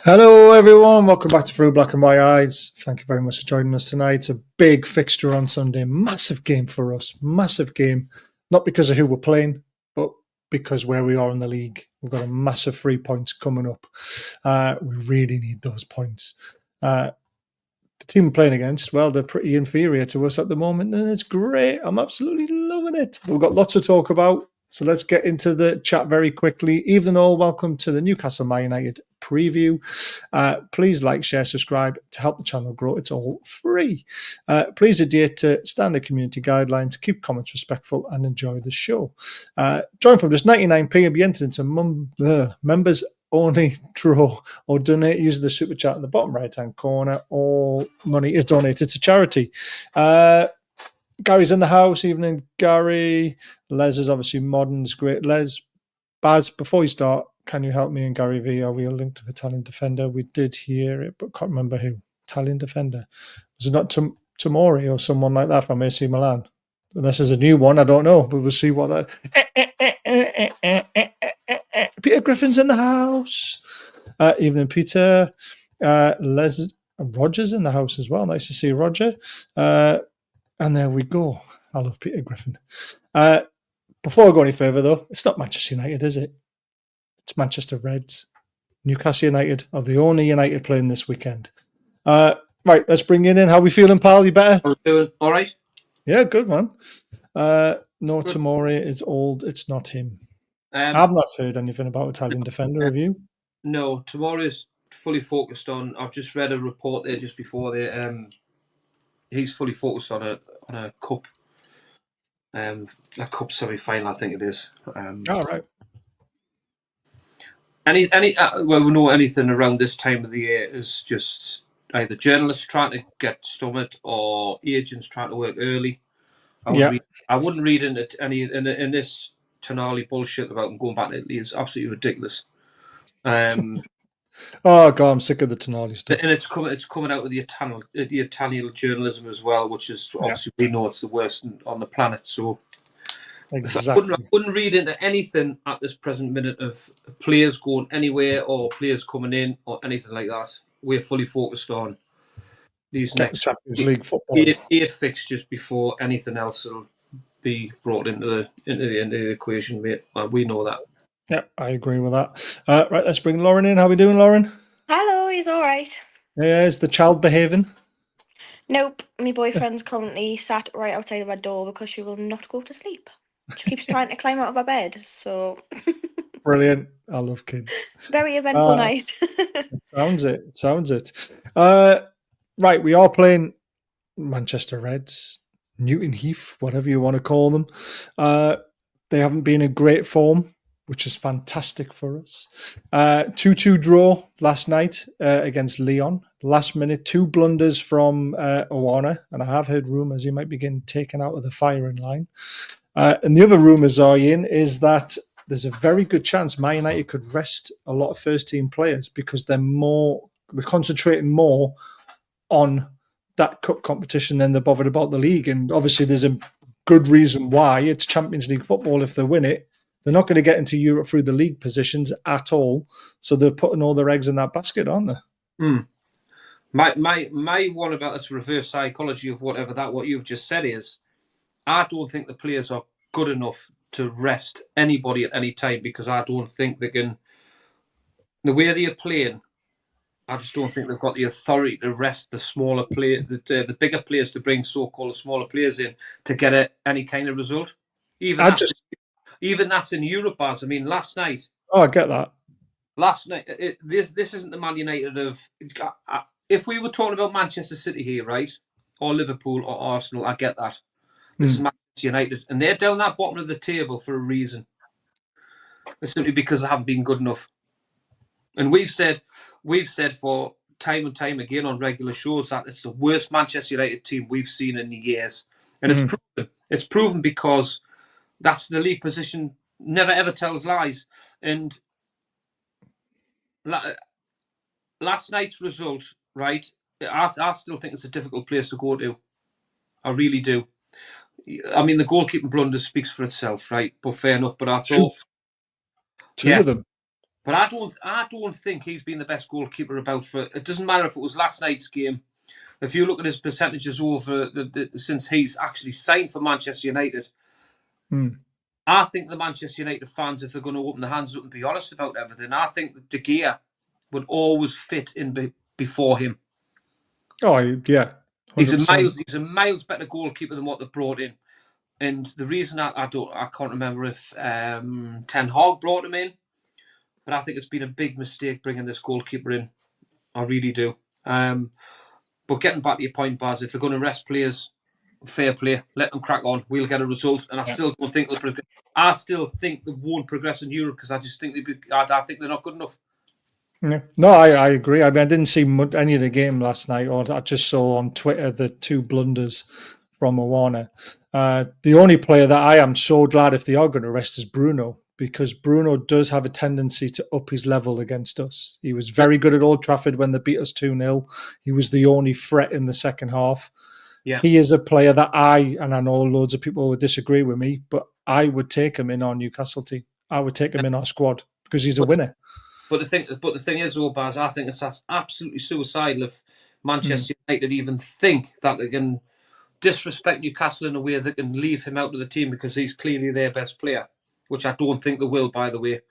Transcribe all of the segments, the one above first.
Hello, everyone. Welcome back to Through Black and White Eyes. Thank you very much for joining us tonight. It's a big fixture on Sunday. Massive game for us. Massive game. Not because of who we're playing, but because where we are in the league. We've got a massive 3 points coming up. We really need those points. The team we're playing against, well, they're pretty inferior to us at the moment, and it's great. I'm absolutely loving it. We've got lots to talk about. So let's get into the chat very quickly. Evening all, welcome to the Newcastle Man United preview. Please like, share, subscribe to help the channel grow. It's all free. Please adhere to standard community guidelines, keep comments respectful, and enjoy the show. Join from just 99p and be entered into members only draw or donate using the super chat in the bottom right hand corner. All money is donated to charity. Gary's in the house. Evening, Gary. Les is obviously modern. It's great. Les, Baz, before you start, can you help me and Gary V? Are we linked to the Italian defender? We did hear it, but can't remember who. Italian defender. Was it not Tomori or someone like that from AC Milan? This is a new one. I don't know, but we'll see what. Peter Griffin's in the house. Evening, Peter. Les Roger's in the house as well. Nice to see Roger. And there we go. I love Peter Griffin. Before I go any further, though, it's not Manchester United, is it? It's Manchester Reds. Newcastle United are the only United playing this weekend. Right, let's bring it in. How we feeling, pal? You better? I'm doing all right. Yeah, good, man. No, good. Tomori is old. It's not him. I've not heard anything about Italian defender, have you? No, Tomori is fully focused on. I've just read a report there just before the. He's fully focused on a cup. A cup semi-final, I think it is. All right. Well, we know anything around this time of the year is just either journalists trying to get stomached or agents trying to work early. I wouldn't read into any in this Tonali bullshit about going back to Italy. Is absolutely ridiculous. Oh God, I'm sick of the Tonali stuff. And it's coming out with the Italian journalism as well, which is obviously we know it's the worst on the planet. So exactly, I wouldn't read into anything at this present minute of players going anywhere or players coming in or anything like that. We're fully focused on these next Champions League football. Eight fixtures before anything else will be brought into the equation, mate. We know that. Yeah, I agree with that. Right, let's bring Lauren in. How we doing, Lauren? Hello, he's all right. Yeah, is the child behaving? Nope, my boyfriend's currently sat right outside of our door because she will not go to sleep. She keeps trying to climb out of her bed, so... Brilliant. I love kids. Very eventful night. Sounds it. Right, we are playing Manchester Reds, Newton Heath, whatever you want to call them. They haven't been in great form, which is fantastic for us. 2-2 draw last night against Lyon. Last minute, 2 blunders from Owana, and I have heard rumours he might be getting taken out of the firing line. And the other rumours are in is that there's a very good chance Man United could rest a lot of first-team players because they're concentrating more on that cup competition than they're bothered about the league. And obviously there's a good reason why. It's Champions League football. If they win it, they're not going to get into Europe through the league positions at all. So they're putting all their eggs in that basket, aren't they? My one about this reverse psychology of what you've just said is, I don't think the players are good enough to rest anybody at any time because I don't think they can. The way they are playing, I just don't think they've got the authority to rest the smaller player, the bigger players, to bring so-called smaller players in to get any kind of result. Even that's in Europe, Baz. I mean, last night. Oh, I get that. Last night, this isn't the Man United of. If we were talking about Manchester City here, right, or Liverpool or Arsenal, I get that. This is Manchester United, and they're down that bottom of the table for a reason. It's simply because they haven't been good enough. And we've said for time and time again on regular shows that it's the worst Manchester United team we've seen in years, and it's proven. It's proven because that's the league position. Never ever tells lies. And last night's result, right? I still think it's a difficult place to go to. I really do. I mean, the goalkeeping blunder speaks for itself, right? But fair enough. But I thought two of them. But I don't think he's been the best goalkeeper about for. It doesn't matter if it was last night's game. If you look at his percentages over since he's actually signed for Manchester United, I think the Manchester United fans, if they're going to open their hands up and be honest about everything, I think that De Gea would always fit in before him. Oh yeah, 100%. He's a miles better goalkeeper than what they've brought in. And the reason I can't remember if Ten Hag brought him in, but I think it's been a big mistake bringing this goalkeeper in. I really do. But getting back to your point, Baz, if they're going to rest players, fair play, let them crack on. We'll get a result, and I still don't think they'll progress. I still think they won't progress in Europe because I just think I think they're not good enough. Yeah. No, I agree. I mean, I didn't see any of the game last night, or I just saw on Twitter the 2 blunders from Awana. The only player that I am so glad if they are going to rest is Bruno, because Bruno does have a tendency to up his level against us. He was very good at Old Trafford when they beat us 2-0. He was the only threat in the second half. Yeah. He is a player that and I know loads of people would disagree with me, but I would take him in our Newcastle team. I would take him in our squad because he's a winner. But the thing is, though, Baz, I think it's absolutely suicidal if Manchester United even think that they can disrespect Newcastle in a way that can leave him out of the team because he's clearly their best player, which I don't think they will, by the way.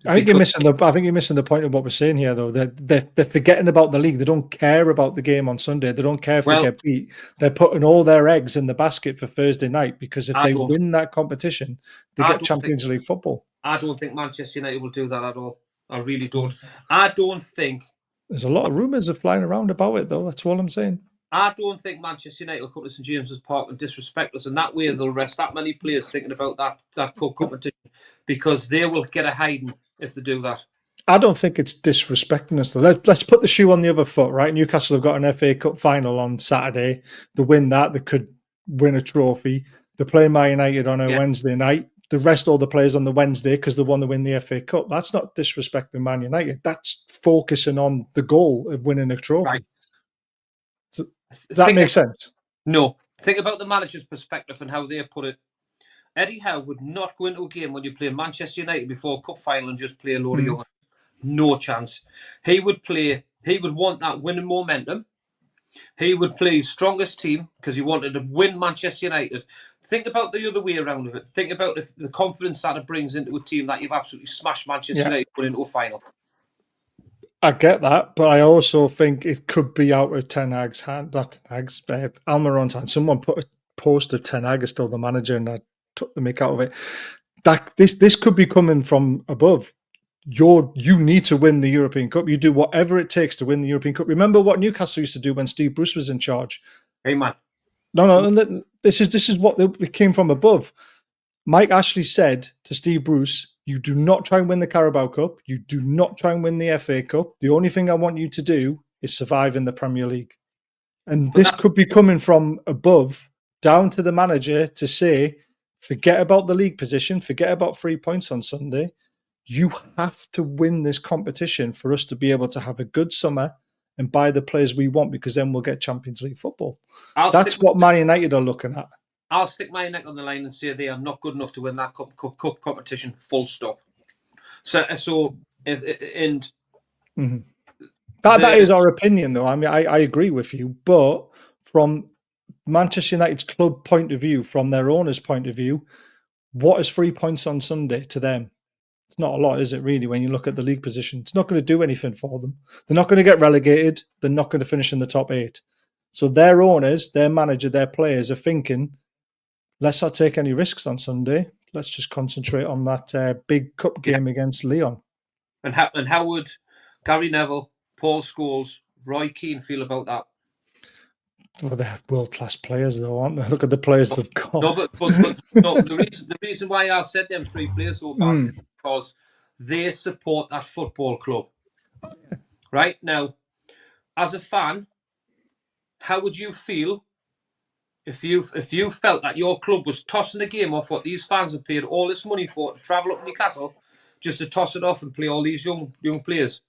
I think you're missing the point of what we're saying here, though. They're forgetting about the league. They don't care about the game on Sunday. They don't care if they get beat. They're putting all their eggs in the basket for Thursday night because if they win that competition, they get Champions League football. I don't think Manchester United will do that at all. I really don't. I don't think... There's a lot of rumours flying around about it, though. That's all I'm saying. I don't think Manchester United will come to St James's Park and disrespect us, and that way they'll rest that many players thinking about that cup competition because they will get a hiding if they do that. I don't think it's disrespecting us, though. Let's put the shoe on the other foot, right? Newcastle have got an FA Cup final on Saturday. They win that, they could win a trophy. They're playing Man United on a Wednesday night. They rest all the players on the Wednesday because they want to win the FA Cup. That's not disrespecting Man United. That's focusing on the goal of winning a trophy. Right. Does that make sense? No. Think about the manager's perspective and how they put it. Eddie Howe would not go into a game when you play Manchester United before a cup final and just play a load of young. No chance. He would want that winning momentum. He would play his strongest team because he wanted to win Manchester United. Think about the other way around of it. Think about the confidence that it brings into a team that you've absolutely smashed Manchester United put into a final. I get that, but I also think it could be out of Ten Hag's hand. Not Ten Hag's, Almiron's hand. Someone put a post of Ten Hag is still the manager, and I took the mick out of it. That this could be coming from above. You need to win the European Cup. You do whatever it takes to win the European Cup. Remember what Newcastle used to do when Steve Bruce was in charge. Hey man, no. This is what it came from above. Mike Ashley said to Steve Bruce, "You do not try and win the Carabao Cup. You do not try and win the FA Cup. The only thing I want you to do is survive in the Premier League." And this could be coming from above down to the manager to say, forget about the league position, forget about 3 points on Sunday. You have to win this competition for us to be able to have a good summer and buy the players we want, because then we'll get Champions League football. That's what Man United are looking at. I'll stick my neck on the line and say they are not good enough to win that cup competition, full stop. That is our opinion, though. I mean, I agree with you, but from Manchester United's club point of view, from their owner's point of view, what is 3 points on Sunday to them? It's not a lot, is it, really, when you look at the league position? It's not going to do anything for them. They're not going to get relegated. They're not going to finish in the top 8. So their owners, their manager, their players are thinking, let's not take any risks on Sunday. Let's just concentrate on that big cup game against Lyon. And how would Gary Neville, Paul Scholes, Roy Keane feel about that? Well, they're world-class players, though, aren't they? Look at the players they've got. No, but the reason why I said them 3 players, though, is because they support that football club. Right? Now, as a fan, how would you feel if you felt that your club was tossing the game off what these fans have paid all this money for to travel up to Newcastle just to toss it off and play all these young players?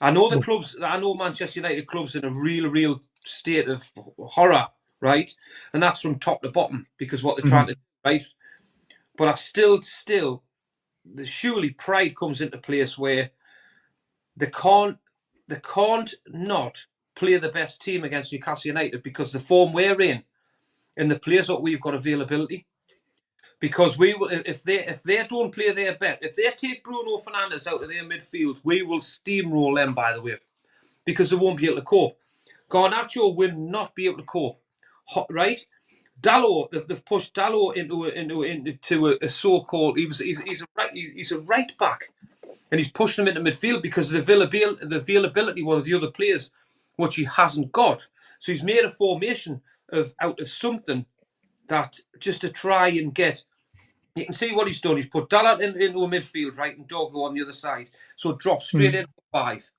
I know the clubs. I know Manchester United clubs in a real state of horror, right? And that's from top to bottom because what they're trying to do, right? But I still surely pride comes into place where they can't not play the best team against Newcastle United because the form we're in and the players that we've got availability. Because we will, if they don't play their best, if they take Bruno Fernandes out of their midfield, we will steamroll them. By the way, because they won't be able to cope. Garnacho will not be able to cope. Right? Dalot, they've pushed Dalot into a so-called. He's a right back, and he's pushed him into midfield because of the availability one of the other players, which he hasn't got. So he's made a formation out of something that just to try and get. You can see what he's done. He's put Dalot into a midfield, right, and Doggo on the other side. So it drops straight into 5.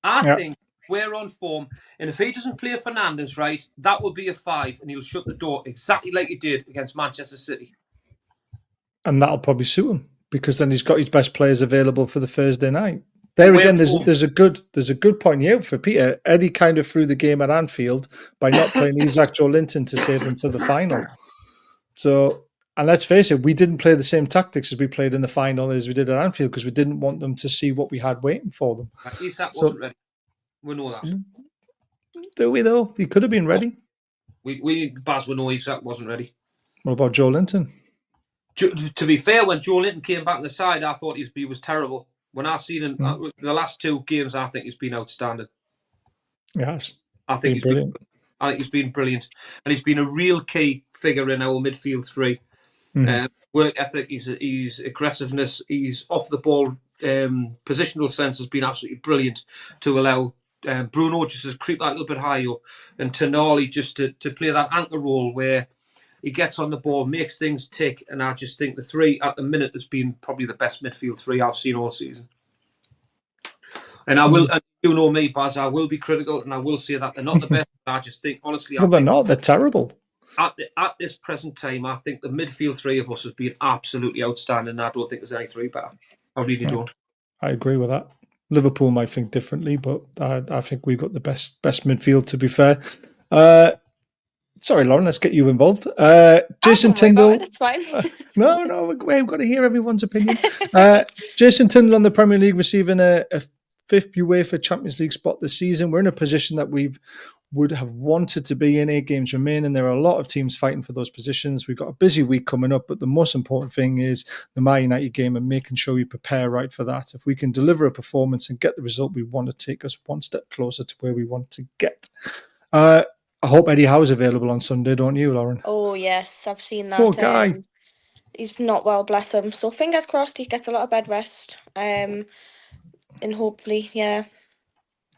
I think we're on form, and if he doesn't play Fernandes, right, that will be a 5, and he'll shut the door exactly like he did against Manchester City. And that'll probably suit him because then he's got his best players available for the Thursday night. There again, there's a good point here for Peter. Eddie kind of threw the game at Anfield by not playing Isaac Joelinton to save him for the final. So, and let's face it, we didn't play the same tactics as we played in the final as we did at Anfield because we didn't want them to see what we had waiting for them. Isaac wasn't ready. We know that. Do we though? He could have been ready. We know Isaac wasn't ready. What about Joelinton? To be fair, when Joelinton came back on the side, I thought he was terrible. When I seen him the last 2 games, I think he's been outstanding. Yes, I think he's been brilliant, and he's been a real key figure in our midfield 3. Work ethic, his aggressiveness, his off the ball positional sense has been absolutely brilliant to allow Bruno just to creep that little bit higher and Tindall just to play that anchor role where he gets on the ball, makes things tick, and I just think the 3 at the minute has been probably the best midfield 3 I've seen all season. And I will, and you know me, Baz, I will be critical, and I will say that they're not the best. I just think, honestly, they're not. They're terrible. At this present time, I think the midfield 3 of us has been absolutely outstanding. I don't think there's any 3 better. I really don't. I agree with that. Liverpool might think differently, but I think we've got the best midfield, to be fair. Sorry, Lauren, let's get you involved. Jason Tindall. It's fine. No, we've got to hear everyone's opinion. Jason Tindall on the Premier League receiving a 5th UEFA Champions League spot this season. We're in a position that we would have wanted to be in. 8 games remaining. There are a lot of teams fighting for those positions. We've got a busy week coming up, but the most important thing is the Man United game and making sure we prepare right for that. If we can deliver a performance and get the result we want to take us one step closer to where we want to get. I hope Eddie Howe's available on Sunday, don't you, Lauren? Oh, yes, I've seen that. Poor guy. He's not well, bless him. So fingers crossed he gets a lot of bed rest. And hopefully, yeah.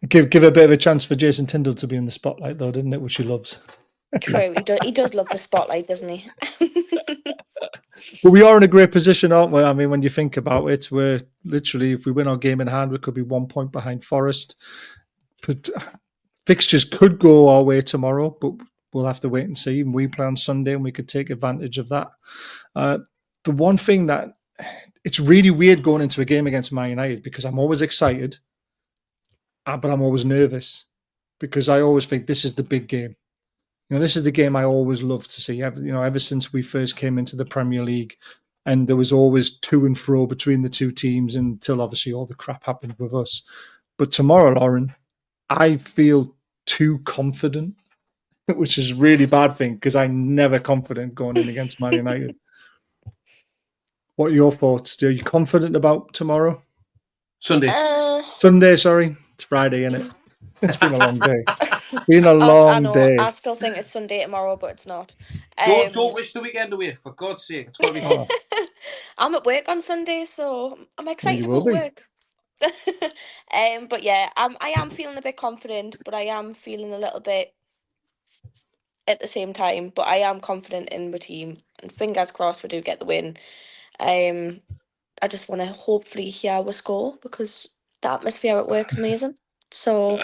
Give a bit of a chance for Jason Tindall to be in the spotlight, though, didn't it? Which he loves. True, he does love the spotlight, doesn't he? But we are in a great position, aren't we? I mean, when you think about it, we're literally, if we win our game in hand, we could be 1 point behind Forest. But fixtures could go our way tomorrow, but we'll have to wait and see. And we play on Sunday, and we could take advantage of that. The one thing that it's really weird going into a game against Man United because I'm always excited, but I'm always nervous because I always think this is the big game. You know, this is the game I always love to see. Ever since we first came into the Premier League, and there was always to and fro between the 2 teams until obviously all the crap happened with us. But tomorrow, Lauren, I feel too confident, which is a really bad thing because I'm never confident going in against Man United. What are your thoughts? Are you confident about tomorrow? Sunday, sorry. It's Friday, isn't it? It's been a long day. It's been a long day. I still think it's Sunday tomorrow, but it's not. Don't wish the weekend away, for God's sake. It's got to be home. I'm at work on Sunday, so I'm excited to go to work. But yeah, I am feeling a bit confident, but I am feeling a little bit at the same time. But I am confident in the team, and fingers crossed we do get the win. I just want to hopefully hear our score because the atmosphere at work is amazing. So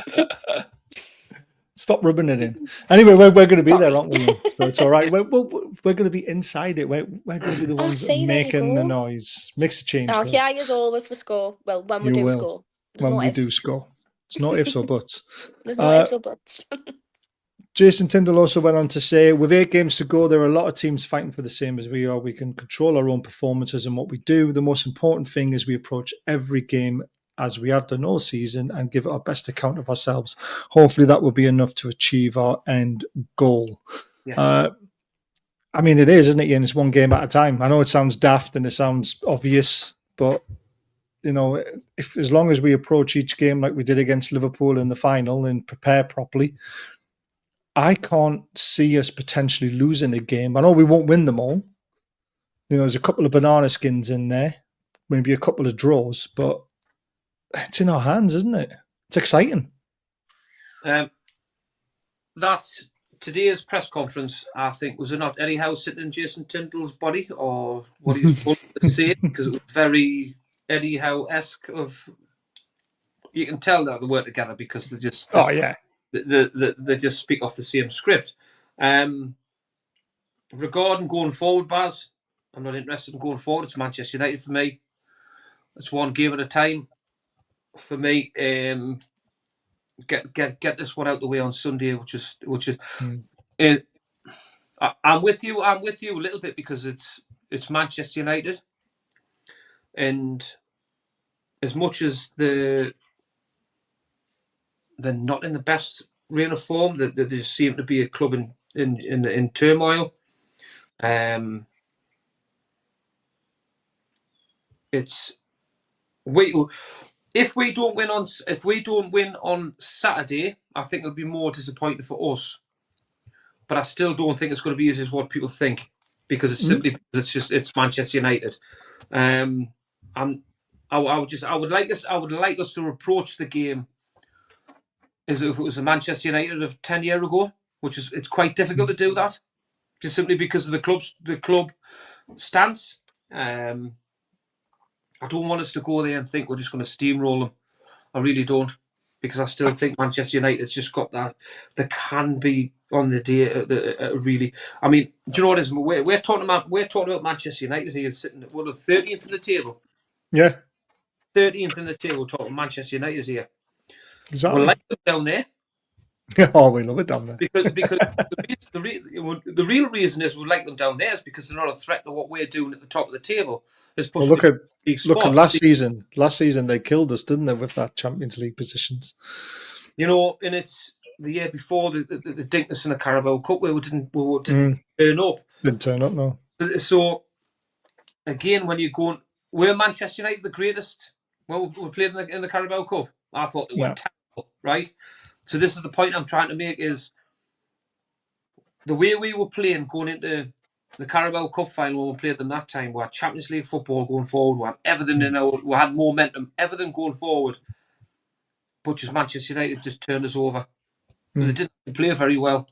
stop rubbing it in. Anyway, we're going to be there, aren't we? So it's all right. We're going to be inside it. We're going to be the ones that are making the noise. Makes a change. I'll hear you always for score. Well, when we do score. When we do score. It's not ifs or buts. There's no ifs or buts. Jason Tindall also went on to say, with 8 games to go, there are a lot of teams fighting for the same as we are. We can control our own performances and what we do. The most important thing is we approach every game as we have done all season and give our best account of ourselves. Hopefully that will be enough to achieve our end goal. Yeah. I mean, it is, isn't it, Ian? It's one game at a time. I know it sounds daft and it sounds obvious, but you know, if as long as we approach each game like we did against Liverpool in the final and prepare properly, I can't see us potentially losing a game. I know we won't win them all. You know, there's a couple of banana skins in there, maybe a couple of draws, but it's in our hands, isn't it? It's exciting. That's today's press conference. I think, was it not Eddie Howe sitting in Jason Tindall's body, or what he's supposed to say? Because it was very Eddie Howe-esque. Of you can tell that they work together because they just they just speak off the same script. Regarding going forward, Baz, I'm not interested in going forward. It's Manchester United for me. It's one game at a time for me. Get this one out the way on Sunday, which is. I'm with you a little bit because it's Manchester United, and as much as they're not in the best reign of form, that they seem to be a club in turmoil. If we don't win on Saturday, I think it'll be more disappointing for us. But I still don't think it's going to be as what people think, because it's simply it's Manchester United. I would like us to approach the game as if it was a Manchester United of 10 years ago, which is it's quite difficult to do that, just simply because of the club stance. I don't want us to go there and think we're just going to steamroll them. I really don't, because I still think Manchester United's just got that. They can be on the day really. I mean, do you know what it is? We're talking about Manchester United here, sitting at 13th in the table. Yeah, 13th in the table. Talking Manchester United here. Exactly. We like them down there. Oh, we love it down there. Because the real reason is we like them down there is because they're not a threat to what we're doing at the top of the table. Well, look at last season. Last season they killed us, didn't they, with that Champions League positions? You know, and it's the year before the dinkness in the Carabao Cup where we didn't turn up. Didn't turn up, no. So again, when you're going, were Manchester United the greatest when we played in the Carabao Cup? I thought they were terrible, right? So this is the point I'm trying to make: is the way we were playing going into the Carabao Cup final when we played them that time. We had Champions League football going forward. We had everything we had momentum, everything going forward. But just Manchester United just turned us over. They didn't play very well.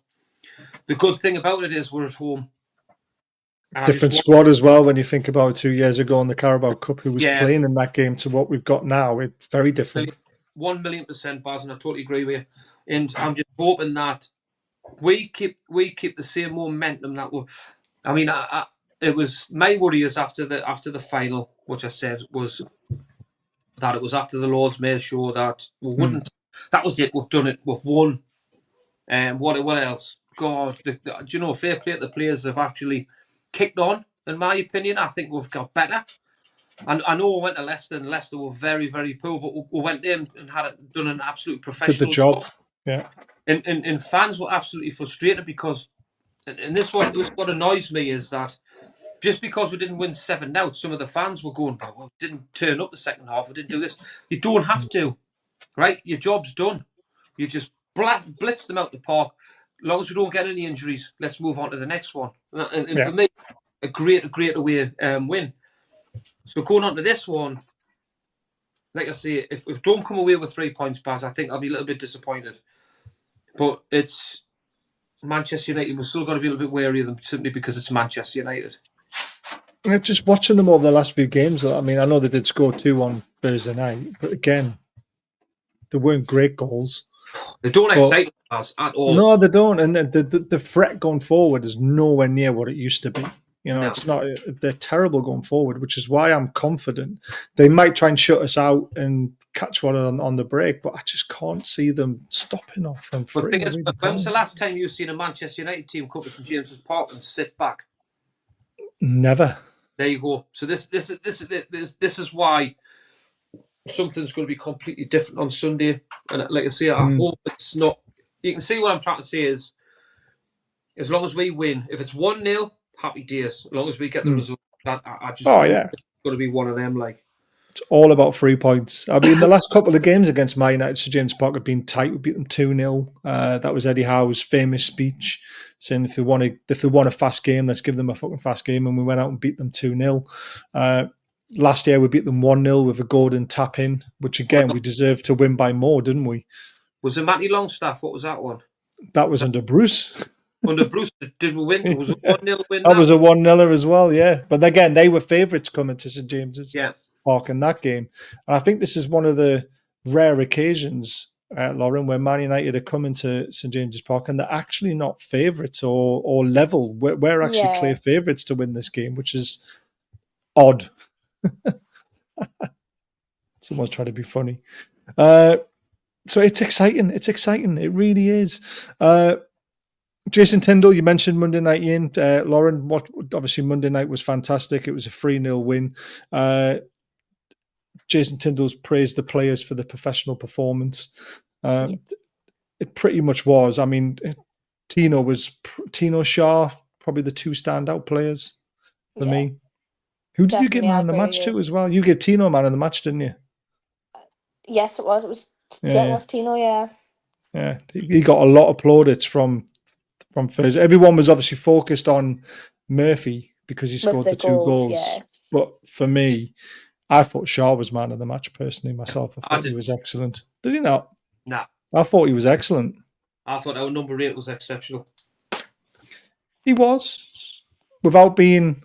The good thing about it is we're at home. And different squad as well. When you think about 2 years ago in the Carabao Cup, who was playing in that game to what we've got now, it's very different. 1,000,000%, Baz, and I totally agree with you. And I'm just hoping that we keep the same momentum that we. I mean, it was my worry is after the final, which I said was that it was after the Lords made sure that we wouldn't. That was it. We've done it. We've won. And what else? God, do you know? Fair play to the players have actually kicked on. In my opinion, I think we've got better. I know we went to Leicester, and Leicester were very, very poor, but we went in and done an absolute professional did the job. Yeah. And fans were absolutely frustrated because, and this what annoys me is that just because we didn't win 7 out, some of the fans were going, well, we didn't turn up the second half, we didn't do this. You don't have to, right? Your job's done. You just blitz them out the park. As long as we don't get any injuries, let's move on to the next one. And for me, a great away win. So going on to this one, like I say, if we don't come away with 3 points, Baz, I think I'll be a little bit disappointed. But it's Manchester United. We've still got to be a little bit wary of them simply because it's Manchester United. And just watching them over the last few games, I mean, I know they did score 2 on Thursday night, but again, they weren't great goals. They don't excite us at all. No, they don't. And the threat going forward is nowhere near what it used to be. You know, No. it's not. They're terrible going forward, which is why I'm confident they might try and shut us out and catch one on the break, but I just can't see them stopping off from But free. the thing is, when was the last time you've seen a Manchester United team come to St James's Park and sit back? Never. There you go. So this is why something's going to be completely different on Sunday. And like I say, I hope it's not. You can see what I'm trying to say is, as long as we win, if it's 1-0, happy days. As long as we get the result, I just know it's going to be one of them. Like, it's all about 3 points. I mean, the last couple of games against Man United, St James Park have been tight. We beat them 2-0. That was Eddie Howe's famous speech saying, if they want a fast game, let's give them a fucking fast game. And we went out and beat them 2-0. Last year, we beat them 1-0 with a Gordon tap in, which again, we deserved to win by more, didn't we? Was it Matty Longstaff? What was that one? That was under Bruce. Under Bruce, did we win? It was a 1-0 win. That was a 1-0 as well, yeah. But again, they were favourites coming to St James's Park in that game. And I think this is one of the rare occasions, Lauren, where Man United are coming to St James's Park and they're actually not favourites or level. We're actually clear favourites to win this game, which is odd. Someone's trying to be funny. So it's exciting. It's exciting. It really is. Jason Tindall, you mentioned Monday night in. Lauren, obviously Monday night was fantastic. It was a 3-0 win. Jason Tindall's praised the players for the professional performance. It pretty much was. I mean, Tino Shaw, probably the two standout players for me. Who did you give man of the match to as well? You gave Tino man of the match, didn't you? Yes, it was. It was Tino, Yeah, he got a lot of plaudits from Thursday. Everyone was obviously focused on Murphy because he scored the 2 goals. Yeah. But for me, I thought Shaw was man of the match personally myself. I thought he was excellent. Did he not? Nah. I thought he was excellent. I thought our number 8 was exceptional. He was. Without being...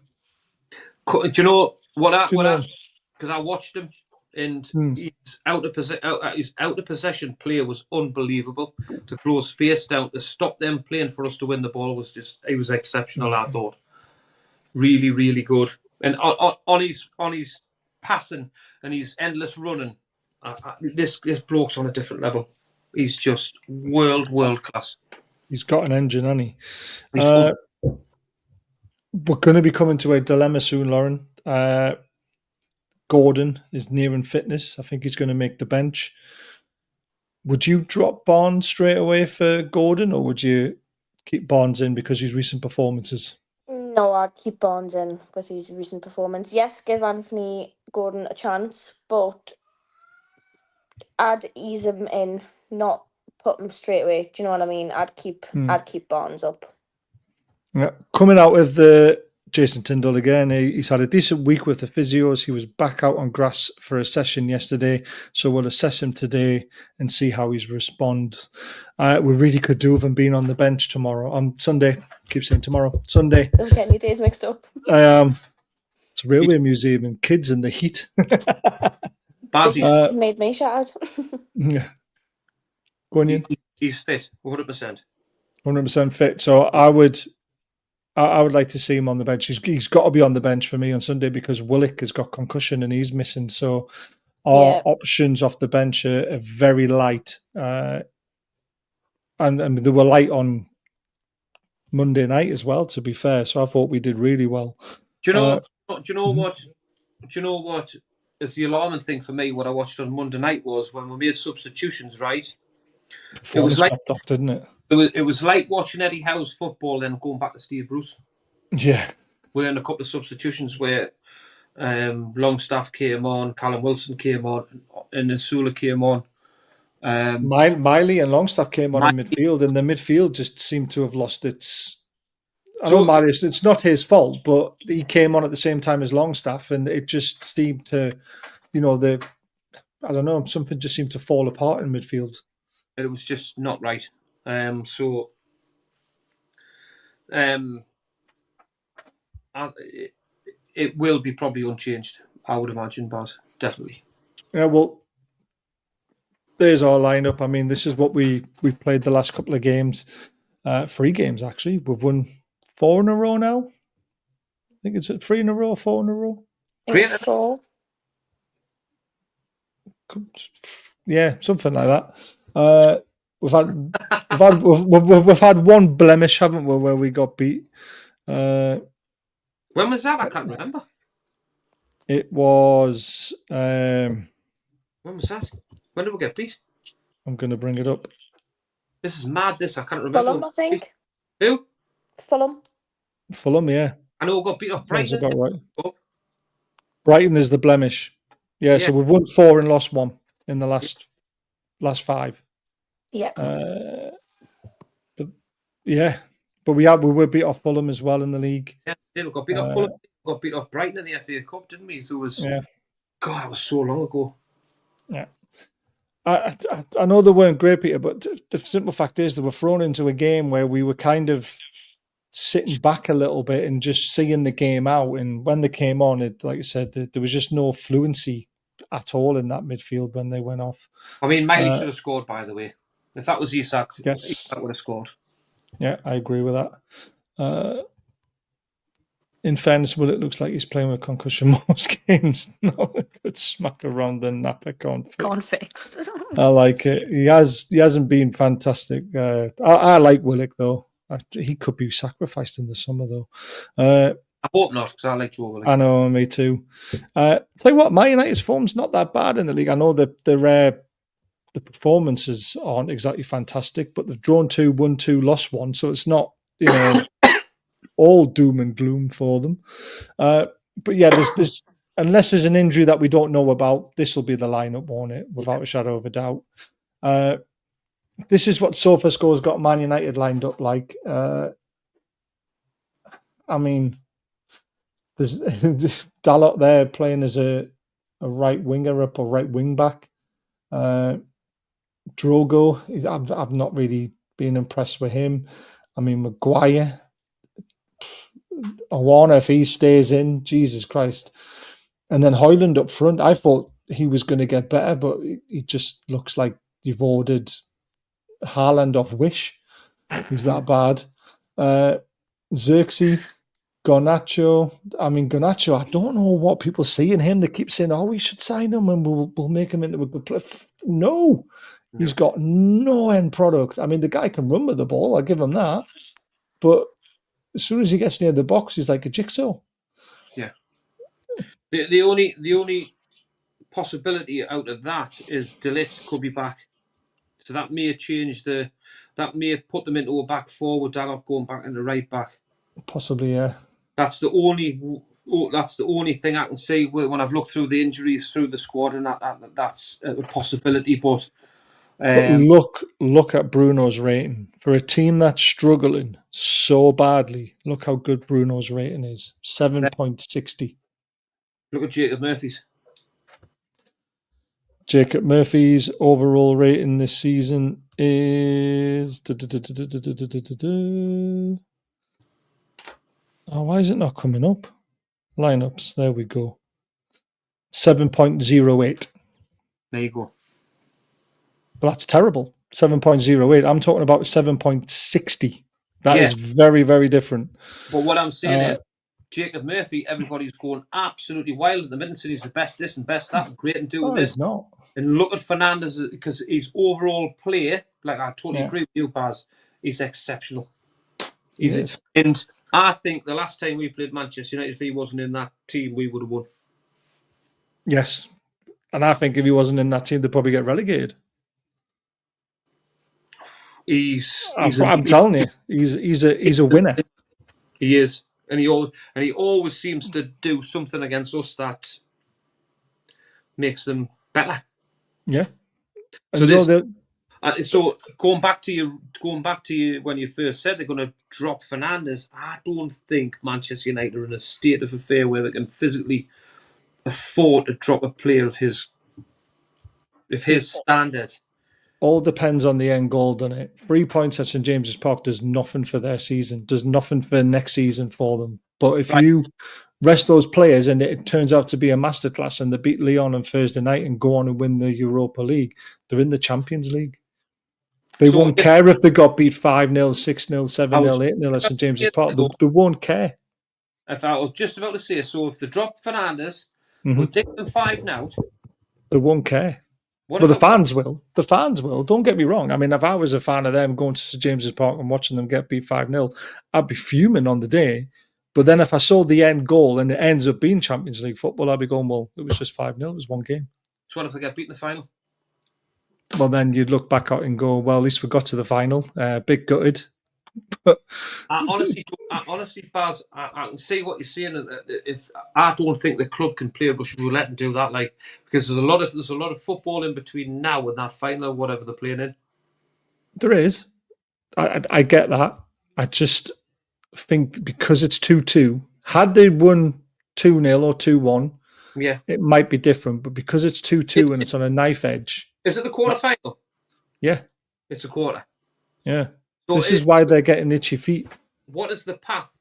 Do you know what because I watched him and his out of possession play was unbelievable. To close space down, to stop them playing for us to win the ball he was exceptional. I thought really, really good. And on his passing and his endless running, this bloke's on a different level. He's just world class. He's got an engine, hasn't he? We're going to be coming to a dilemma soon, Lauren. Gordon is nearing fitness. I think he's going to make the bench. Would you drop Barnes straight away for Gordon, or would you keep Barnes in because of his recent performances? No, I'd keep Barnes in with his recent performance. Yes, give Anthony Gordon a chance, but I'd ease him in, not put him straight away. Do you know what I mean? I'd keep Barnes up. Yeah. Coming out of the Jason Tindall again, he's had a decent week with the physios. He was back out on grass for a session yesterday, so we'll assess him today and see how he's responds. We really could do with him being on the bench tomorrow. On Sunday, keep saying tomorrow. Sunday. Don't get your days mixed up. It's a railway museum and kids in the heat. Bazzi made me shout out. Yeah. Go on, Ian. He's fit, 100%. 100% fit. So I would like to see him on the bench. He's got to be on the bench for me on Sunday because Willock has got concussion and he's missing. So our options off the bench are very light. And they were light on Monday night as well, to be fair. So I thought we did really well. Do you know what is the alarming thing for me? What I watched on Monday night was when we made substitutions, right? It was like off, didn't it? It was like watching Eddie Howe's football and going back to Steve Bruce. Yeah. We're in a couple of substitutions where Longstaff came on, Callum Wilson came on, and Insula came on. Miley and Longstaff came on in midfield, and the midfield just seemed to have lost its... I know Miley, it's not his fault, but he came on at the same time as Longstaff, and it just seemed to, I don't know, something just seemed to fall apart in midfield. It was just not right. It will be probably unchanged, I would imagine, Baz. Definitely. Yeah, well, there's our lineup. I mean, this is what we've played the last couple of games. 3 games, actually. We've won 4 in a row now. think it's 3 in a row, 4 in a row. I think it's 4. Yeah, something like that. We've had one blemish, haven't we, where we got beat. When was that? I can't remember. It was. When was that? When did we get beat? I'm going to bring it up. This is mad. I can't remember. Fulham, I think. Who? Fulham, yeah. I know we got beat off Brighton. That's about right. Brighton is the blemish. Yeah, so we've won 4 and lost 1 in the last 5. Yeah. But we were beat off Fulham as well in the league. Yeah, we got beat off Fulham. We got beat off Brighton in the FA Cup, didn't we? So God, that was so long ago. Yeah. I know they weren't great, Peter, but the simple fact is they were thrown into a game where we were kind of sitting back a little bit and just seeing the game out. And when they came on, it, like I said, there was just no fluency at all in that midfield when they went off. I mean, Miley should have scored, by the way. If that was Isak, Isak would have scored. Yeah, I agree with that. In fairness, it looks like he's playing with concussion most games. Not a good smack around the napper confix. I like it. He hasn't been fantastic. I like Willock though. He could be sacrificed in the summer though. I hope not, because I like Joe Willock. I know, me too. Tell you what, Man United's form's not that bad in the league. I know that the performances aren't exactly fantastic, but they've drawn 2, won 2, lost 1, so it's not all doom and gloom for them. But yeah, there's unless there's an injury that we don't know about, this will be the lineup, won't it? Without a shadow of a doubt. This is what SofaScore's got Man United lined up like. I mean, there's Dalot there playing as a right winger up or right wing back. Drogo, I've not really been impressed with him. I mean, Maguire, Awana, if he stays in, Jesus Christ. And then Højlund up front, I thought he was going to get better, but he just looks like you've ordered Haaland off Wish. He's that bad. Xerxes, Garnacho. I mean, Garnacho, I don't know what people see in him. They keep saying, oh, we should sign him and we'll make him into a good player. No, he's got no end product. I mean, the guy can run with the ball. I'll give him that. But as soon as he gets near the box, he's like a jigsaw. Yeah. The only possibility out of that is De Ligt could be back. So that may change that may put them into a back forward, Dalot going back into right back. Possibly, yeah. That's the only thing I can see when I've looked through the injuries through the squad, and that's a possibility. But look at Bruno's rating for a team that's struggling so badly. Look how good Bruno's rating is, 7.60. Look at Jacob Murphy's. Jacob Murphy's overall rating this season is. Oh, why is it not coming up? Lineups. There we go. 7.08. There you go. But that's terrible. 7.08. I'm talking about 7.60. That is very, very different. But what I'm saying is, Jacob Murphy, everybody's going absolutely wild at the minute. So he's the best this and best that. Great and doing this. He's not. And look at Fernandes, because his overall play, like I totally agree with you, Baz, he's exceptional. And I think the last time we played Manchester United, if he wasn't in that team, we would have won. Yes. And I think if he wasn't in that team, they'd probably get relegated. I'm telling you, he's a winner. He is. And he always seems to do something against us that makes them better. Yeah. So going back to you when you first said they're going to drop Fernandes, I don't think Manchester United are in a state of affair where they can physically afford to drop a player of his standard. All depends on the end goal, doesn't it? 3 points at St James's Park does nothing for their season, does nothing for next season for them. But if you rest those players and it turns out to be a masterclass and they beat Lyon on Thursday night and go on and win the Europa League, they're in the Champions League. They won't care if they got beat 5-0, 6-0, 7-0, 8-0 at St James's Park. They won't care. if I was just about to say, so if they drop Fernandes, we'll dig them 5 now. They won't care. Well, the fans will. The fans will. Don't get me wrong. I mean, if I was a fan of them going to St James's Park and watching them get beat 5-0, I'd be fuming on the day. But then if I saw the end goal and it ends up being Champions League football, I'd be going, well, it was just 5-0. It was one game. So what if they get beat in the final? Well, then you'd look back out and go, well, at least we got to the final. Big gutted. But I honestly, Baz, I can see what you're saying. If I don't think the club can play Russian roulette and do that, like, because there's a lot of football in between now and that final, whatever they're playing in. There is. I get that. I just think because it's 2-2, had they won 2-0 or 2-1, yeah, it might be different. But because it's 2-2 and it's on a knife edge, is it the quarter final? Yeah, it's a quarter. Yeah. So this is why they're getting itchy feet. What is the path?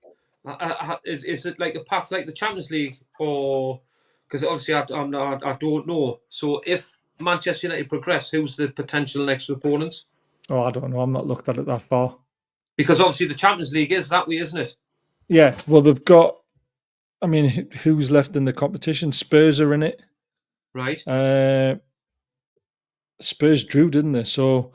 Is it like a path like the Champions League, or because obviously I don't know. So if Manchester United progress, who's the potential next opponents? Oh, I don't know. I'm not looked at it that far. Because obviously the Champions League is that way, isn't it? Yeah. Well, they've got. I mean, who's left in the competition? Spurs are in it, right? Spurs drew, didn't they? So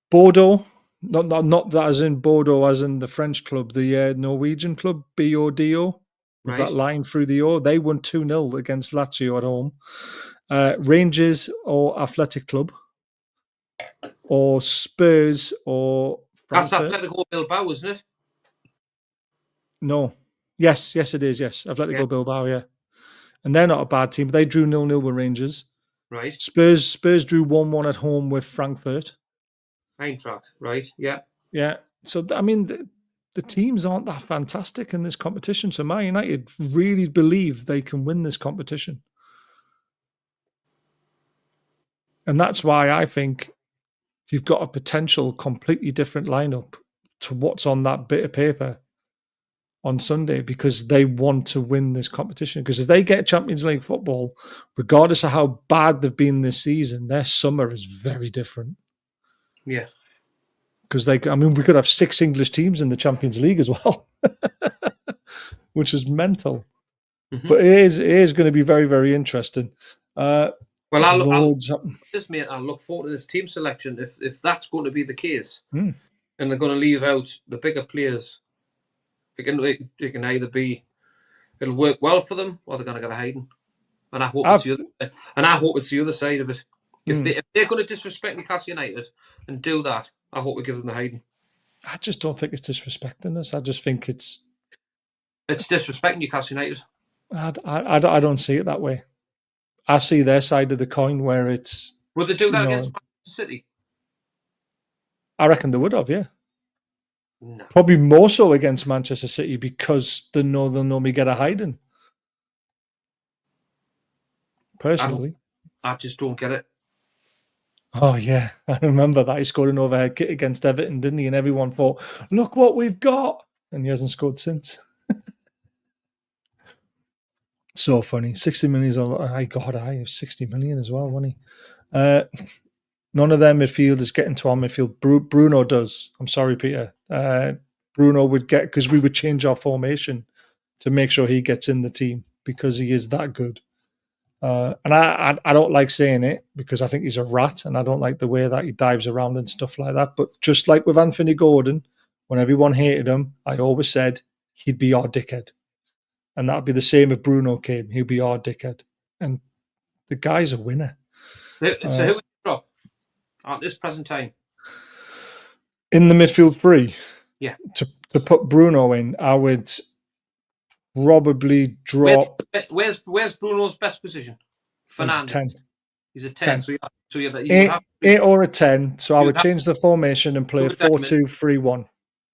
Bordeaux. Not that as in Bordeaux, as in the French club, the Norwegian club, BODO, with that line through the O. They won 2-0 against Lazio at home. Rangers or Athletic Club, or Spurs or Frankfurt. That's Atletico Bilbao, isn't it? No. Yes, it is, yes. Atletico Bilbao, yeah. And they're not a bad team. They drew 0-0 with Rangers. Right. Spurs drew 1-1 at home with Frankfurt. Eintracht, right? Yeah. Yeah. So, I mean, the teams aren't that fantastic in this competition. So, Man United really believe they can win this competition. And that's why I think you've got a potential completely different lineup to what's on that bit of paper on Sunday, because they want to win this competition. Because if they get Champions League football, regardless of how bad they've been this season, their summer is very different. Yeah. Because we could have 6 English teams in the Champions League as well, which is mental. Mm-hmm. But it is going to be very, very interesting. Well, I look forward to this team selection if that's going to be the case, and they're going to leave out the bigger players. It can either be it'll work well for them, or they're going to get a hiding. And I hope it's the other side of it. If they're going to disrespect Newcastle United and do that, I hope we give them the hiding. I just don't think it's disrespecting us. I just think it's disrespecting Newcastle United. I don't see it that way. I see their side of the coin where it's. Would they do that against Manchester City? I reckon they would have, yeah. No. Probably more so against Manchester City because they'll normally get a hiding. Personally. I just don't get it. Oh, yeah. I remember that. He scored an overhead kick against Everton, didn't he? And everyone thought, look what we've got. And he hasn't scored since. So funny. 60 million is a lot. I have 60 million as well, wasn't he? None of their midfielders get into our midfield. Bruno does. I'm sorry, Peter. Bruno would get, because we would change our formation to make sure he gets in the team because he is that good. And I don't like saying it because I think he's a rat and I don't like the way that he dives around and stuff like that. But just like with Anthony Gordon, when everyone hated him, I always said he'd be our dickhead. And that would be the same if Bruno came. He'd be our dickhead. And the guy's a winner. So who would you drop at this present time? In the midfield 3? Yeah. To put Bruno in, I would probably drop. Where's Bruno's best position? Fernandes. He's a 10. So you would have 8 or a 10. So I would change the formation and play 4-2-3-1.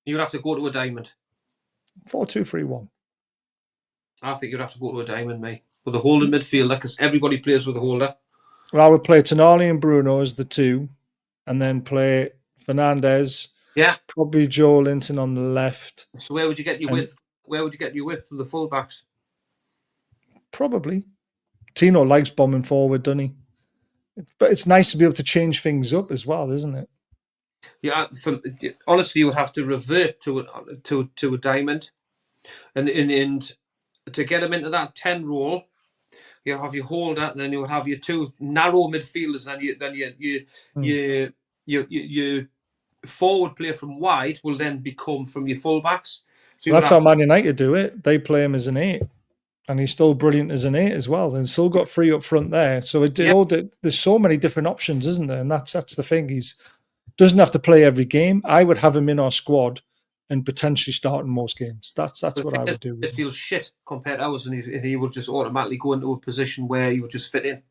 You would have to go to a diamond. 4-2-3-1. I think you'd have to go to a diamond, mate, with a holding midfielder, because everybody plays with a holder. Well, I would play Tonali and Bruno as the 2, and then play Fernandes. Yeah. Probably Joe Linton on the left. So where would you get your width? Where would you get your width from the fullbacks? Probably. Tino likes bombing forward, doesn't he? But it's nice to be able to change things up as well, isn't it? Yeah. Honestly, you would have to revert to a diamond. and to get him into that 10 role, you have your holder, and then you would have your two narrow midfielders, and then your forward player from wide will then become from your fullbacks. So that's how Man United do it. They play him as an 8, and he's still brilliant as an 8 as well. And still got 3 up front there. So there's so many different options, isn't there? And that's the thing. He's doesn't have to play every game. I would have him in our squad and potentially start in most games. That's what I would do. It feels shit compared to ours, and he would just automatically go into a position where he would just fit in.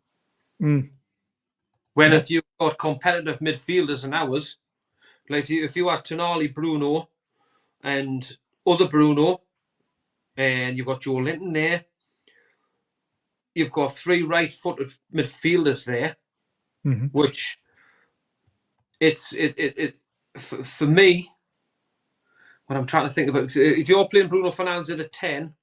When if you've got competitive midfielders and ours, like if you had Tonali, Bruno, and other Bruno, and you've got Joe Linton there, you've got 3 right-footed midfielders there, which for me, when I'm trying to think about, if you're playing Bruno Fernandes at a 10,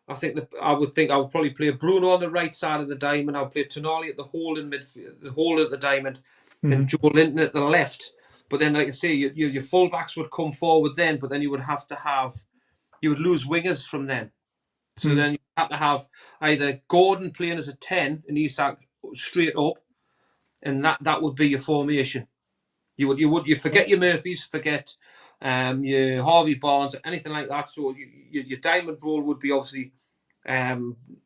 I would probably play Bruno on the right side of the diamond. I'll play Tonali at the hole in midfield, the hole at the diamond, and Joe Linton at the left. But then, like I say, your fullbacks would come forward then, but then you would lose wingers from them. So then you have to have either Gordon playing as a 10 and Isak straight up, and that would be your formation. You forget your Murphys, forget your Harvey Barnes, anything like that. So your diamond role would be obviously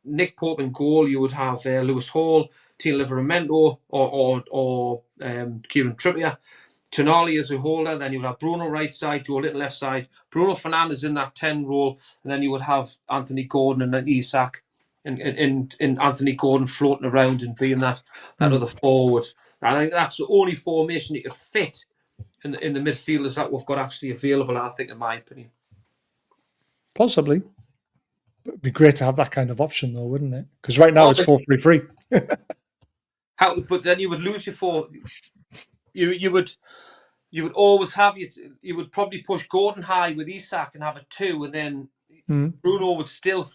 Nick Pope in goal. You would have Lewis Hall, Tino Livramento, or Kieran Trippier. Tonali as a holder, then you would have Bruno right side, Joe Linton left side, Bruno Fernandes in that 10 role, and then you would have Anthony Gordon and then Isak, and Anthony Gordon floating around and being that other forward. I think that's the only formation that could fit in the midfielders that we've got actually available, I think, in my opinion. Possibly. It'd be great to have that kind of option, though, wouldn't it? Because right now it's 4-3-3. But then you would lose your 4. You would always have you would probably push Gordon high with Isak and have a 2, and then Bruno would still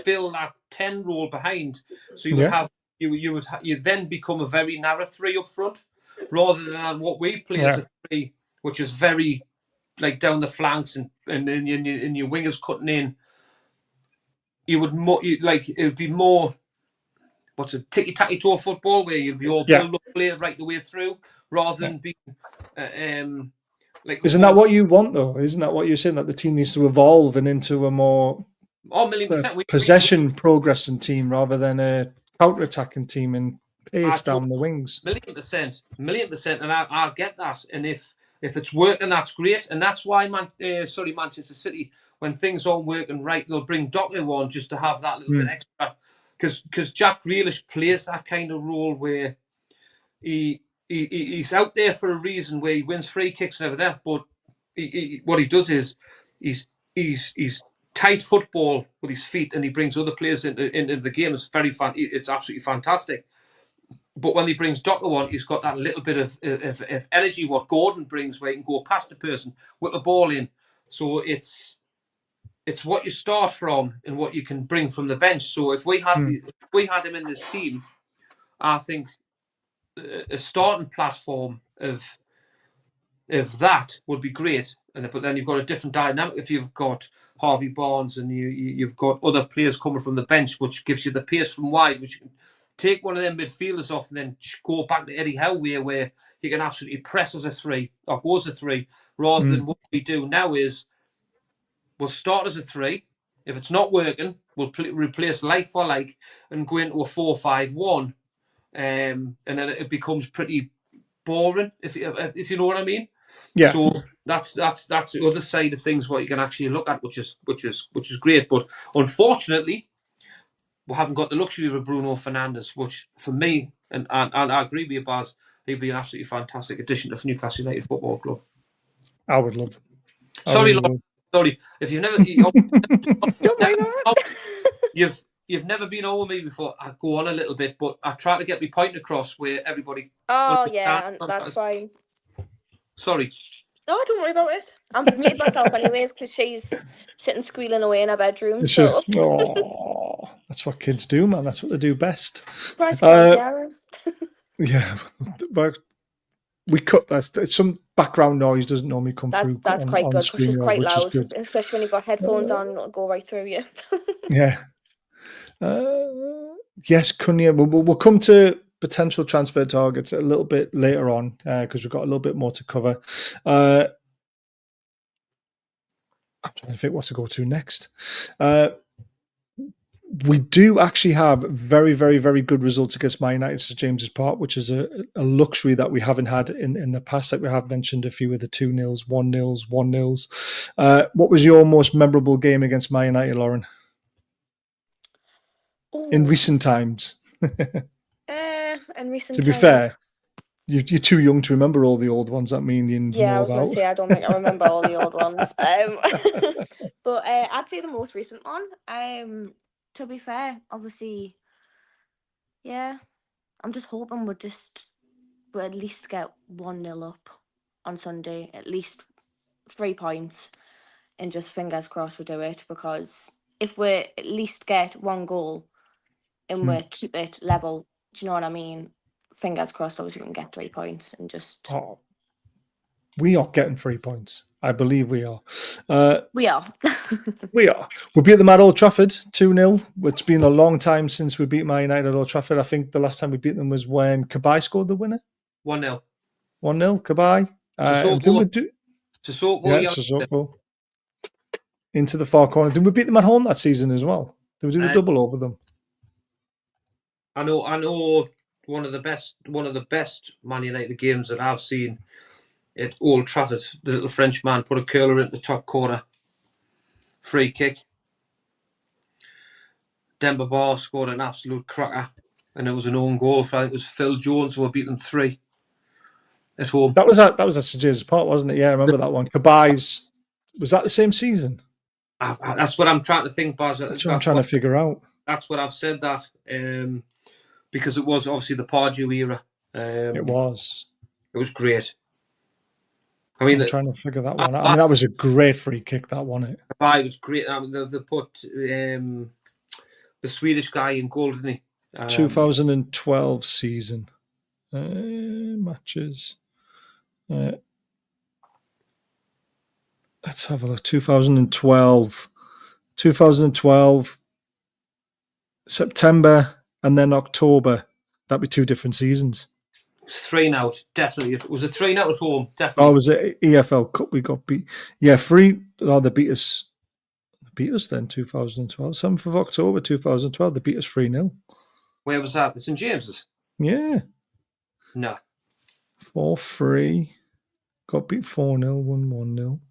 fill that 10 role behind. So you would have you'd then become a very narrow 3 up front, rather than what we play as a 3, which is very like down the flanks and your wingers cutting in. You would it would be more what's a ticky-tacky-toe football where you'll be all build up play right the way through, rather than being Isn't that what you want, though? Isn't that what you're saying, that the team needs to evolve and into a more possession progressing team rather than a counter-attacking team and pace down the wings? $1,000,000, and I get that. And if it's working, that's great. And that's why Manchester City, when things aren't working right, they'll bring Doku on just to have that little bit extra. Because Jack Grealish plays that kind of role where he's out there for a reason, where he wins free kicks and everything. But what he does is he's tight football with his feet, and he brings other players into the game. It's it's absolutely fantastic. But when he brings Doku on, he's got that little bit of energy what Gordon brings, where he can go past the person, whip the ball in. So it's what you start from and what you can bring from the bench. So if we had him in this team, I think a starting platform of that would be great. But then you've got a different dynamic if you've got Harvey Barnes and you've got other players coming from the bench, which gives you the pace from wide, which you can take one of them midfielders off and then go back to Eddie Howe, where he can absolutely press as a 3 or go as a 3, rather than what we do now is we'll start as a 3. If it's not working, we'll replace like for like and go into a 4-5-1, and then it becomes pretty boring, if you know what I mean. Yeah. So that's the other side of things what you can actually look at, which is great. But unfortunately, we haven't got the luxury of a Bruno Fernandes, which for me, and I agree with you, Baz, he'd be an absolutely fantastic addition to Newcastle United Football Club. I would love him. Sorry, if you've never, you've never been over me before. I go on a little bit, but I try to get my point across where everybody. Oh yeah, that's fine. Sorry. No, don't worry about it. I'm muting myself anyways because she's sitting squealing away in her bedroom. So. Oh, that's what kids do, man. That's what they do best. Yeah, but we cut that. Some background noise doesn't normally come through. That's quite good because it's quite which is loud, good. especially when you've got headphones on. It'll go right through you. Yeah. Yes, Cunha. We'll come to potential transfer targets a little bit later on because we've got a little bit more to cover. I'm trying to think what to go to next. We do actually have very, very, very good results against Man United at St James's Park, which is a luxury that we haven't had in the past. Like we have mentioned a few of the 2-0s, 1-0s, 1-0s. What was your most memorable game against Man United, Lauren? In recent times. In recent to be times. fair, you're too young to remember all the old ones that me and you know I was about. going to say, I don't think I remember all the old ones. But I'd say the most recent one. To be fair, obviously, yeah, I'm just hoping we'll at least get 1-0 up on Sunday, at least 3 points, and just fingers crossed we do it, because if we at least get 1 goal and we keep it level, do you know what I mean? Fingers crossed, obviously we can get 3 points and just... Oh, we are getting 3 points. I believe we are. We are. We are. We beat them at Old Trafford 2-0. It's been a long time since we beat Man United at Old Trafford. I think the last time we beat them was when Kabay scored the winner. 1-0. 1-0, Kabay. Sissoko. Into the far corner. Did we beat them at home that season as well? Did we do the double over them? I know. One of the best Man United games that I've seen at Old Trafford. The little French man put a curler in the top corner. Free kick. Demba Ba scored an absolute cracker, and it was an own goal. I think it was Phil Jones who beat them 3 at home. That was at St James's Park, wasn't it? Yeah, I remember that one. Kabay's, was that the same season? That's what I'm trying to think, Baz. That's what I'm trying to figure out. That's what I've said that because it was obviously the Pardew era. It was great. I mean, I'm trying to figure that one out. I mean, that was a great free kick, that wasn't it? It was great. They put the Swedish guy in goal, didn't he? 2012 season. Matches. Let's have a look. 2012. September and then October. That'd be 2 different seasons. 3 now, definitely. It was a 3 now at home, definitely. Oh, was it EFL Cup we got beat? Yeah, 3. Oh, they beat us. Then 2012. 7th of October 2012. They beat us 3-0. Where was that? St James's? Yeah. No. 4-3. Got beat 4-0. Won 1-0.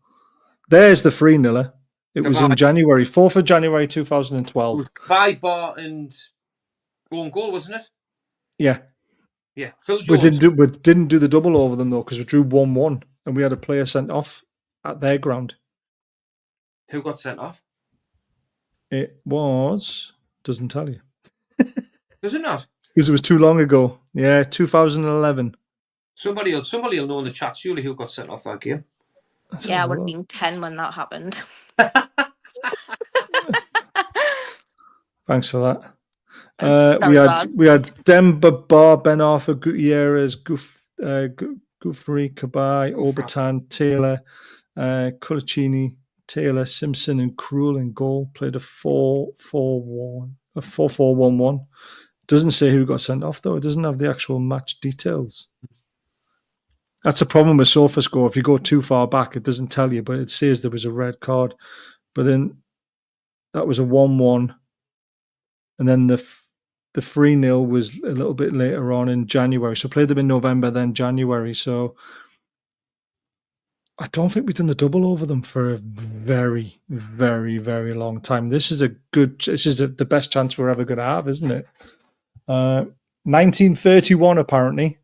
There's the 3-0. It was in January, 4th of January 2012. It was by Bar and own goal, wasn't it? Yeah. Yeah, Phil Jones. We didn't do the double over them, though, because we drew 1-1 and we had a player sent off at their ground. Who got sent off? It was... Doesn't tell you. Does it not? Because it was too long ago. Yeah, 2011. Somebody will know in the chat, surely, who got sent off that game. I would have been 10 when that happened. Thanks for that. We had Demba Ba, Ben Arthur, Gutierrez, Gouffry, Kabay, Obertan, Taylor, Colaccini, Taylor, Simpson, and Krul in goal. Played a 4-4-1. Doesn't say who got sent off though. It doesn't have the actual match details. That's a problem with SofaScore. If you go too far back, it doesn't tell you, but it says there was a red card. But then that was a 1-1, and then the 3-0 was a little bit later on in January. So played them in November, then January. So I don't think we've done the double over them for a very, very, very long time. This is the best chance we're ever going to have, isn't it? 1931, apparently.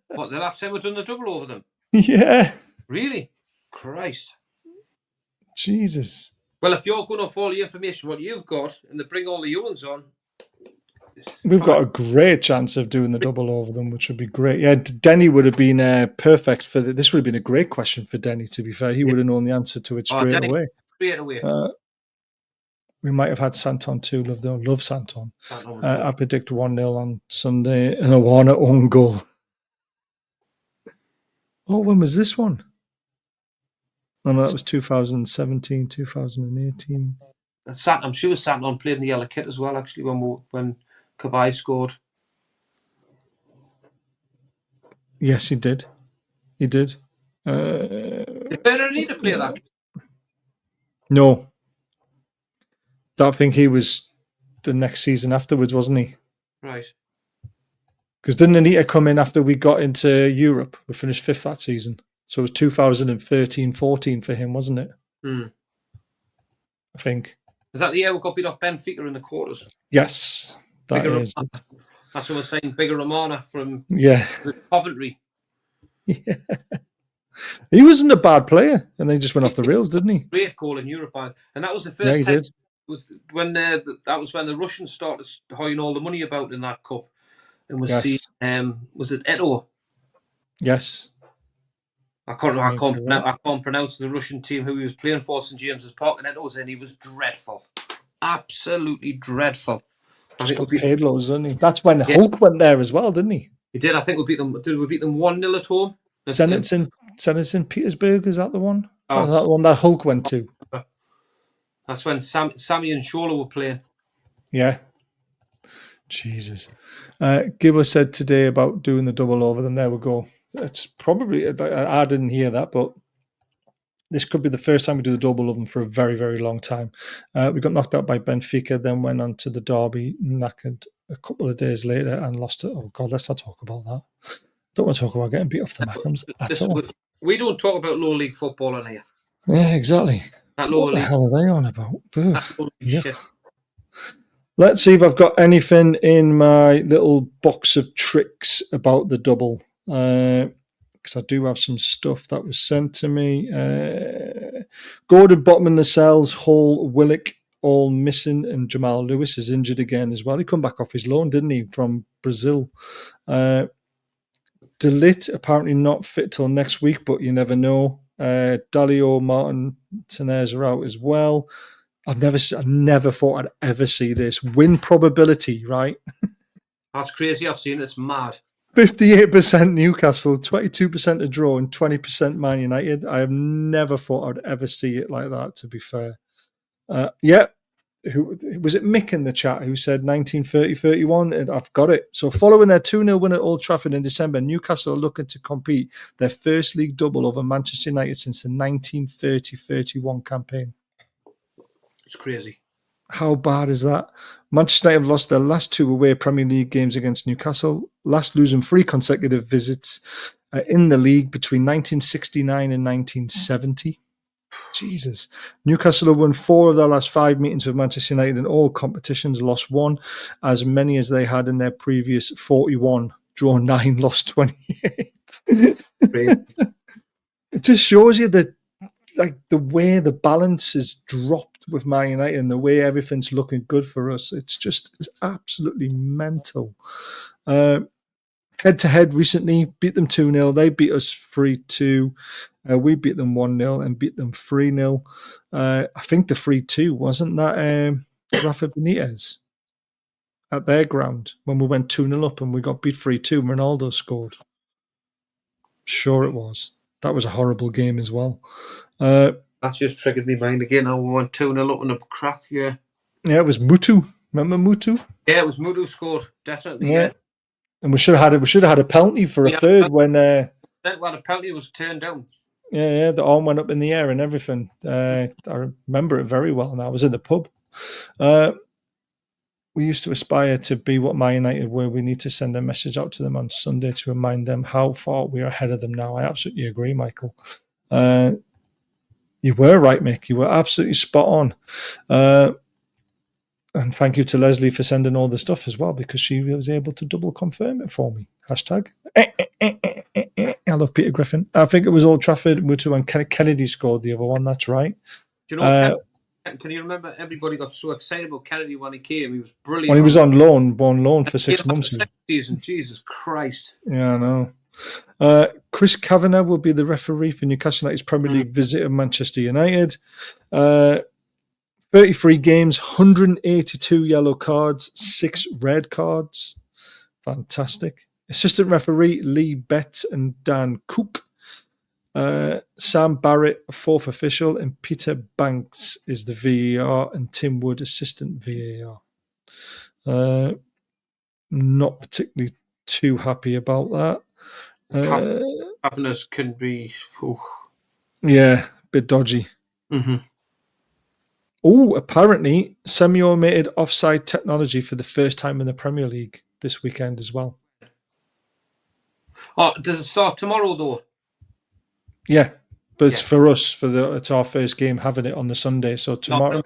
What, the last time we've done the double over them? Yeah. Really? Christ. Jesus. Well, if you're going off all the information, what you've got, and they bring all the young ones on, we've got a great chance of doing the double over them, which would be great. Yeah, Denny would have been perfect for this. Would have been a great question for Denny, to be fair. He would have known the answer to it straight away. Straight away. We might have had Santon too. Love Santon. I predict 1-0 on Sunday and a Warner own goal. Oh, when was this one? Oh, no, that was 2017, 2018. I'm sure Santon played in the yellow kit as well, actually, when HOWAY scored. Yes, he did. He did. Did Bernard need to play that? No. I think he was the next season afterwards, wasn't he? Right. Because didn't Anita come in after we got into Europe? We finished 5th that season. So it was 2013-14 for him, wasn't it? I think. Is that the year we got beat off Benfica in the quarters? Yes, that is. That's what we're saying. Bigger Romana from Coventry. Yeah. He wasn't a bad player, and they just went off the rails, didn't he? Great goal in Europe, and that was the first time. Did. Was when that was when the Russians started hoying all the money about in that cup, and was it Eto? Yes. I can't pronounce the Russian team who he was playing for, St James's Park, and Eto's in. He was dreadful, absolutely dreadful. Just got paid loads, didn't he? That's when Hulk went there as well, didn't he? He did. I think we beat them. Did we beat them 1-0 at home? Senate's in Petersburg. Is that the one? Oh, that the one that Hulk went to. That's when Sammy and Shola were playing. Yeah. Jesus. Gibber said today about doing the double over them. There we go. It's probably, I didn't hear that, but this could be the first time we do the double over them for a very, very long time. We got knocked out by Benfica, then went on to the derby, knackered a couple of days later and lost it. Oh, God, let's not talk about that. Don't want to talk about getting beat off the Mackhams at all. We don't talk about lower league football on here. Yeah, exactly. What the hell are they on about? Let's see if I've got anything in my little box of tricks about the double. Because I do have some stuff that was sent to me. Gordon, Botman, Lascelles, Hall, Willock, all missing, and Jamal Lewis is injured again as well. He come back off his loan, didn't he, from Brazil? Delit apparently not fit till next week, but you never know. Dalio, Martin, Tenez are out as well. I never thought I'd ever see this. Win probability, right? That's crazy. I've seen it. It's mad. 58% Newcastle, 22% a draw, and 20% Man United. I have never thought I'd ever see it like that, to be fair. Who was it? Mick in the chat who said 1930-31, and I've got it. So following their 2-0 win at Old Trafford in December, Newcastle are looking to complete their first league double over Manchester United since the 1930-31 campaign. It's crazy. How bad is that? Manchester United have lost their last 2 away Premier League games against Newcastle, last losing 3 consecutive visits in the league between 1969 and 1970. Jesus. Newcastle have won 4 of their last 5 meetings with Manchester United in all competitions, lost 1, as many as they had in their previous 41. Drawn 9, lost 28. It just shows you that, like, the way the balance is dropped with Man United and the way everything's looking good for us. It's absolutely mental. Head-to-head recently, beat them 2-0. They beat us 3-2. We beat them 1-0 and beat them 3-0. I think the 3-2, wasn't that Rafa Benitez at their ground when we went 2-0 up and we got beat 3-2? Ronaldo scored. Sure it was. That was a horrible game as well. That's just triggered my mind again. I went 2-0 up in a crack, yeah. Yeah, it was Mutu. Remember Mutu? Yeah, it was Mutu scored, definitely, yeah. And we should have had a penalty for a third when the penalty was turned down. Yeah, the arm went up in the air and everything. I remember it very well, and I was in the pub. We used to aspire to be what Man United were. We need to send a message out to them on Sunday to remind them how far we are ahead of them now. I absolutely agree, Michael. You were right, Mick. You were absolutely spot on. And thank you to Leslie for sending all the stuff as well, because she was able to double confirm it for me. Hashtag. I love Peter Griffin. I think it was Old Trafford, Mutu, and Kennedy scored the other one. That's right. Do you know can you remember everybody got so excited about Kennedy when he came? He was brilliant. When he was on loan for 6 months. Season. Jesus Christ. Yeah, I know. Chris Kavanagh will be the referee for Newcastle United's Premier League visit of Manchester United. 33 games, 182 yellow cards, 6 red cards. Fantastic. Assistant referee Lee Betts and Dan Cook. Sam Barrett, fourth official, and Peter Banks is the VAR, and Tim Wood, assistant VAR. Not particularly too happy about that. Governors can be... Yeah, a bit dodgy. Mm-hmm. Oh, apparently semi-automated offside technology for the first time in the Premier League this weekend as well. Oh, does it start tomorrow though? Yeah, but it's for us. It's our first game having it on the Sunday. So tomorrow.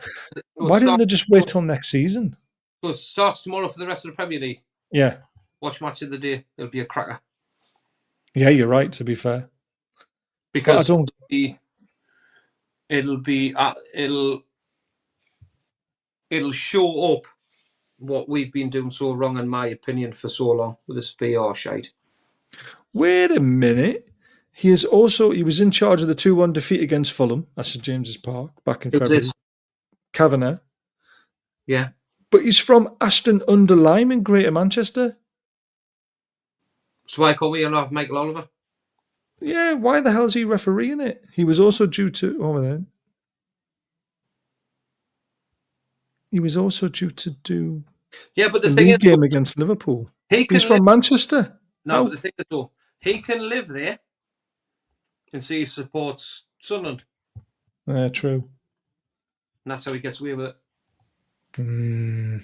Why didn't they just wait till next season? So it starts tomorrow for the rest of the Premier League. Yeah. Watch match of the day. It'll be a cracker. Yeah, you're right. To be fair, because it'll show up what we've been doing so wrong, in my opinion, for so long with this VR shite. Wait a minute. He was in charge of the 2-1 defeat against Fulham at St James's Park back in February. Kavanagh. Yeah. But he's from Ashton-under-Lyme in Greater Manchester. So why can't we have Michael Oliver? Yeah, why the hell is he refereeing it? He was also due to do but the thing is game against Liverpool. He's from Manchester. No, but the thing is though, he can live there and say he supports Sunderland. True. And that's how he gets away with it.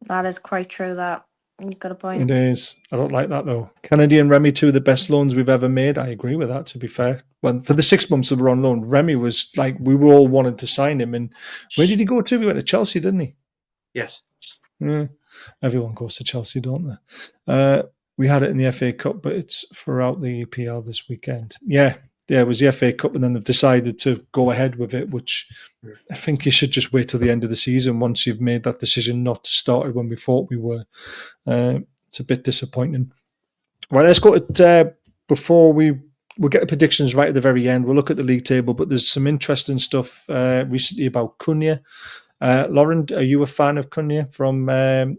That is quite true, that. You've got a point. It is. I don't like that, though. Kennedy and Remy, two of the best loans we've ever made. I agree with that, to be fair. For the 6 months that were on loan, Remy was like, we were all wanting to sign him. And where did he go to? He went to Chelsea, didn't he? Yes. Yeah. Everyone goes to Chelsea, don't they? We had it in the FA Cup, but it's throughout the EPL this weekend. Yeah, it was the FA Cup, and then they've decided to go ahead with it, which I think you should just wait till the end of the season once you've made that decision not to start it when we thought we were. It's a bit disappointing. Right, let's go to before we'll get the predictions right at the very end. We'll look at the league table, but there's some interesting stuff recently about Cunha. Lauren, are you a fan of Cunha from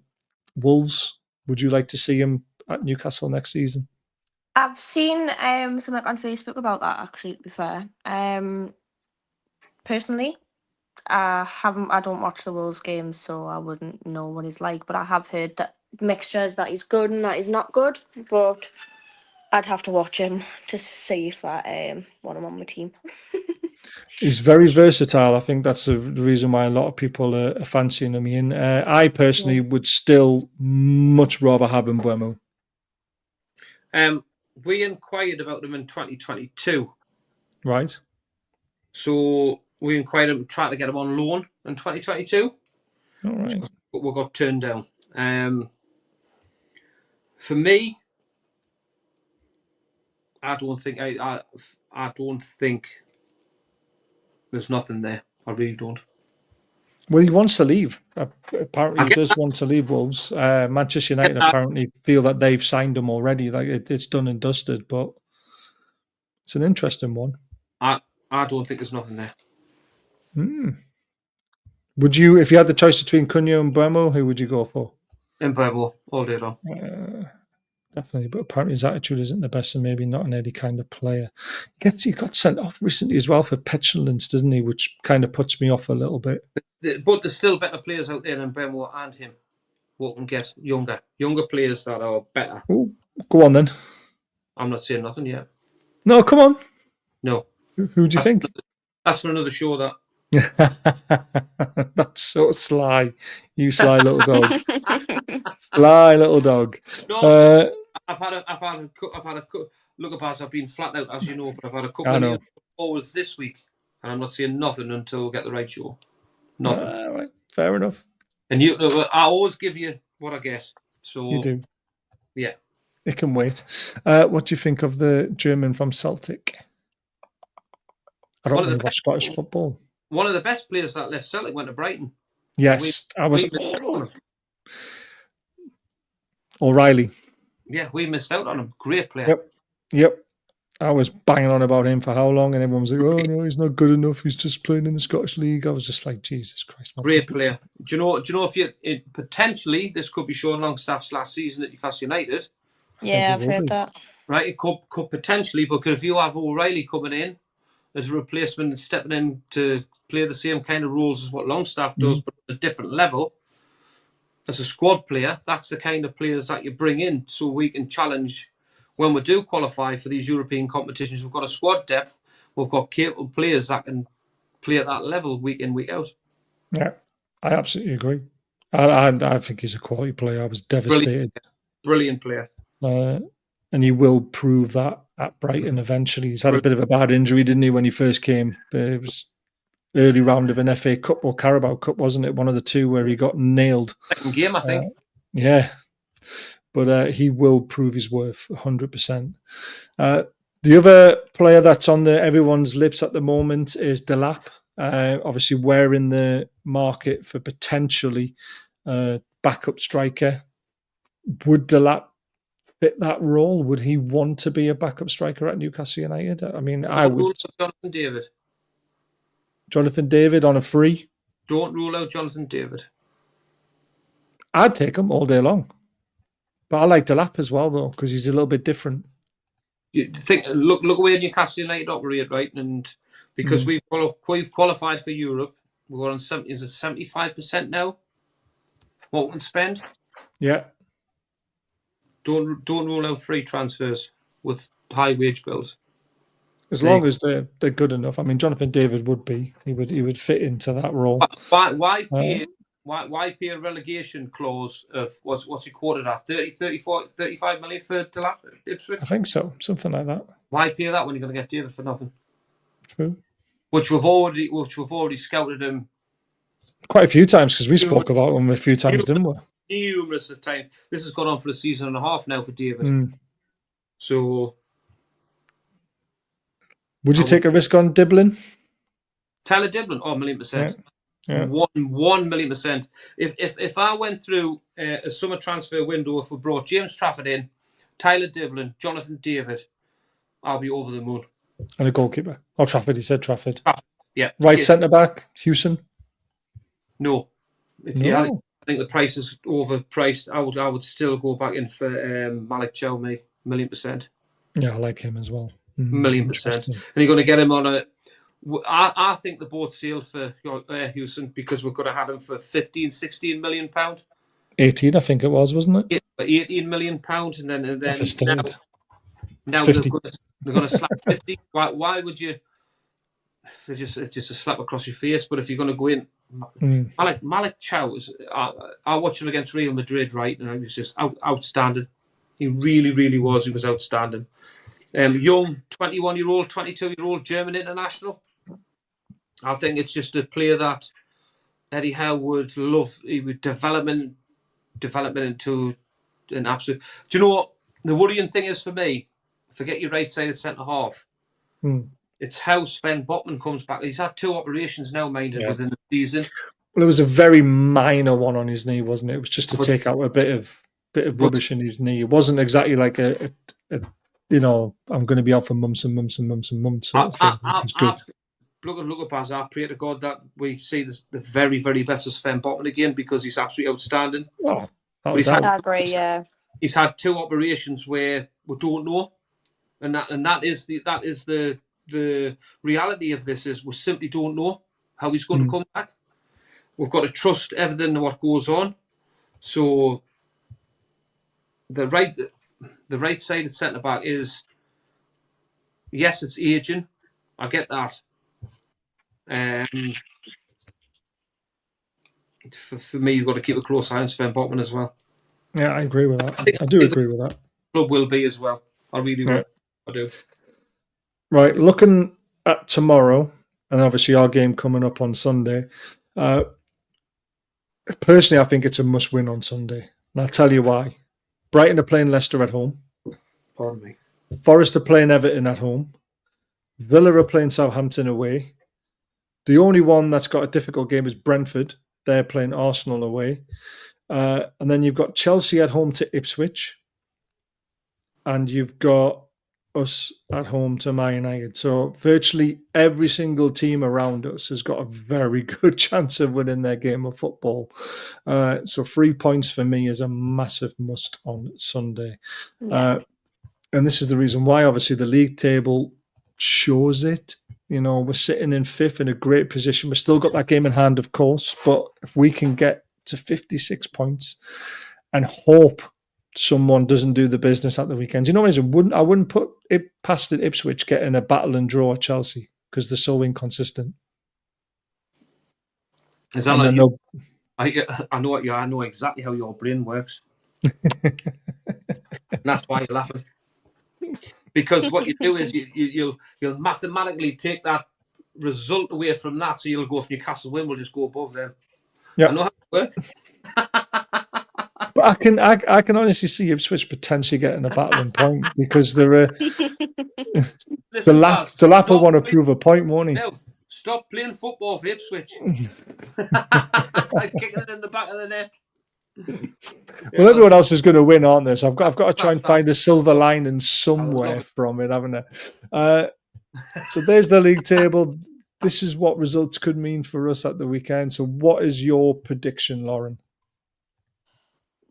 Wolves? Would you like to see him at Newcastle next season? I've seen something on Facebook about that, actually, to be fair. Personally, I don't watch the Wolves games, so I wouldn't know what he's like, but I have heard that mixtures that he's good and that he's not good, but I'd have to watch him to see if I want him on my team. He's very versatile. I think that's the reason why a lot of people are fancying him. I personally would still much rather have him Mbeumo. We inquired about him in 2022. Right. So we inquired him, tried to get him on loan in 2022. All right. But we got turned down. For me, I don't think there's nothing there. I really don't. Well, he wants to leave. Apparently, he does want to leave Wolves. Manchester United apparently feel that they've signed him already. Like it's done and dusted. But it's an interesting one. I don't think there's nothing there. Would you, if you had the choice between Cunha and Mbeumo, who would you go for? Mbeumo all day long. Definitely, but apparently his attitude isn't the best and maybe not an Eddie kind of player. He got sent off recently as well for petulance, doesn't he? Which kind of puts me off a little bit. But there's still better players out there than Mbeumo and him. What can get younger players that are better. Ooh, go on then. I'm not saying nothing yet. No, come on. No. Who do you think? That's for another show, that. That's so sly. You sly little dog. Sly little dog. No, I've had a look at past. I've been flat out, as you know, but I've had a couple of forwards this week, and I'm not saying nothing until we get the right show. Nothing. Right. Fair enough. And I always give you what I get. So you do. Yeah. It can wait. What do you think of the German from Celtic? I don't really watch Scottish football. One of the best players that left Celtic went to Brighton. Yes, O'Reilly. Yeah, we missed out on him. Great player. Yep. I was banging on about him for how long, and everyone was like, "Oh no, he's not good enough. He's just playing in the Scottish League." I was just like, "Jesus Christ!" Great player. Do you know if potentially this could be Sean Longstaff's last season at Newcastle United? Yeah, I've heard that. right? It could potentially, because if you have O'Reilly coming in as a replacement and stepping in to play the same kind of roles as what Longstaff does, but at a different level, as a squad player, that's the kind of players that you bring in so we can challenge when we do qualify for these European competitions. We've got a squad depth. We've got capable players that can play at that level week in, week out. Yeah, I absolutely agree. I think he's a quality player. I was devastated. Brilliant player. And he will prove that at Brighton eventually. He's had a bit of a bad injury, didn't he, when he first came? It was early round of an FA Cup or Carabao Cup, wasn't it? One of the two where he got nailed. Second game, I think. Yeah. But he will prove his worth 100%. The other player that's on everyone's lips at the moment is Delap. Obviously, we're in the market for potentially backup striker. Would Delap fit that role? Would he want to be a backup striker at Newcastle United? I mean, I would. Jonathan David. Jonathan David on a free? Don't rule out Jonathan David. I'd take him all day long. But I like Delap as well, though, because he's a little bit different. You think, look where Newcastle United operate, right? And because we've qualified for Europe, we're on 75% now? What we can spend? Yeah. Don't rule out free transfers with high wage bills. As long as they're good enough. I mean, Jonathan David would be. He would fit into that role. Why pay a relegation clause of what's he quoted at 30, 34, 35 million for Delap Ipswich? I think so, something like that. Why pay that when you're going to get David for nothing? True. Which we've already scouted him quite a few times, because we spoke about him a few times, didn't we? Numerous of times. This has gone on for a season and a half now for David. So, would you take a risk on Diblin? Tyler Diblin? Oh, 1,000,000%. Yeah. 1,000,000%. If I went through a summer transfer window, if we brought James Trafford in, Tyler Diblin, Jonathan David, I'll be over the moon. And a goalkeeper. Oh, Trafford. He said Trafford. Yeah. Right centre back, Hewson. No. Yeah, I think the price is overpriced. I would still go back in for Malik Chow, 1,000,000%. Yeah, I like him as well. 1,000,000%. And you're going to get him on a. I think the boat sailed for Hewson because we're going to have him for 15, 16 million £. 18, I think it was, wasn't it? 18 million £, and then now they're going to slap 50. Why would you? It's just a slap across your face. But if you're going to go in, Malik Chow I watched him against Real Madrid, right, and he was just outstanding. He really, really was. He was outstanding. Young, 21-year-old, 22-year-old German international. I think it's just a player that Eddie Howe would love. He would development into an absolute. Do you know what the worrying thing is for me? Forget your right-sided centre half. It's how Sven Botman comes back. He's had 2 operations now, minded, within the season. Well, it was a very minor one on his knee, wasn't it? It was just to take out a bit of rubbish in his knee. It wasn't exactly like a I'm going to be out for months and months and months and months. Sort of thing, which is good. Look at Baz. I pray to God that we see the very, very best of Sven Botman again, because he's absolutely outstanding. Oh, I agree. Yeah, he's had 2 operations where we don't know, and that is the reality of this is we simply don't know how he's going to come back. We've got to trust everything what goes on. So the right-sided centre back is, yes, it's aging. I get that. For me, you've got to keep a close eye on Sven Botman as well. Yeah, I agree with that. I do agree with that. Club will be as well. I really will. I do. Right, looking at tomorrow, and obviously our game coming up on Sunday. Personally, I think it's a must-win on Sunday, and I'll tell you why. Brighton are playing Leicester at home. Pardon me. Forest are playing Everton at home. Villa are playing Southampton away. The only one that's got a difficult game is Brentford. They're playing Arsenal away. And then you've got Chelsea at home to Ipswich. And you've got us at home to Man United. So virtually every single team around us has got a very good chance of winning their game of football. So 3 points for me is a massive must on Sunday. Yeah. And this is the reason why, obviously, the league table shows it. We're sitting in 5th in a great position. We've still got that game in hand, of course, but if we can get to 56 points and hope someone doesn't do the business at the weekend. You know what I wouldn't put it past it Ipswich getting a battle and draw at Chelsea because they're so inconsistent. Is that like you? I know exactly how your brain works. And that's why you're laughing. Because what you do is you'll mathematically take that result away from that, so you'll go if Newcastle win, we'll just go above them. Yeah, I know how it works. But I can honestly see Ipswich potentially getting a battling point because they're Delap will want to prove a point, won't he? No, stop playing football for Ipswich. Kicking it in the back of the net. Well, everyone else is going to win, aren't they? So I've got to try and find a silver lining somewhere from it, haven't I? So there's the league table. This is what results could mean for us at the weekend. So what is your prediction, Lauren?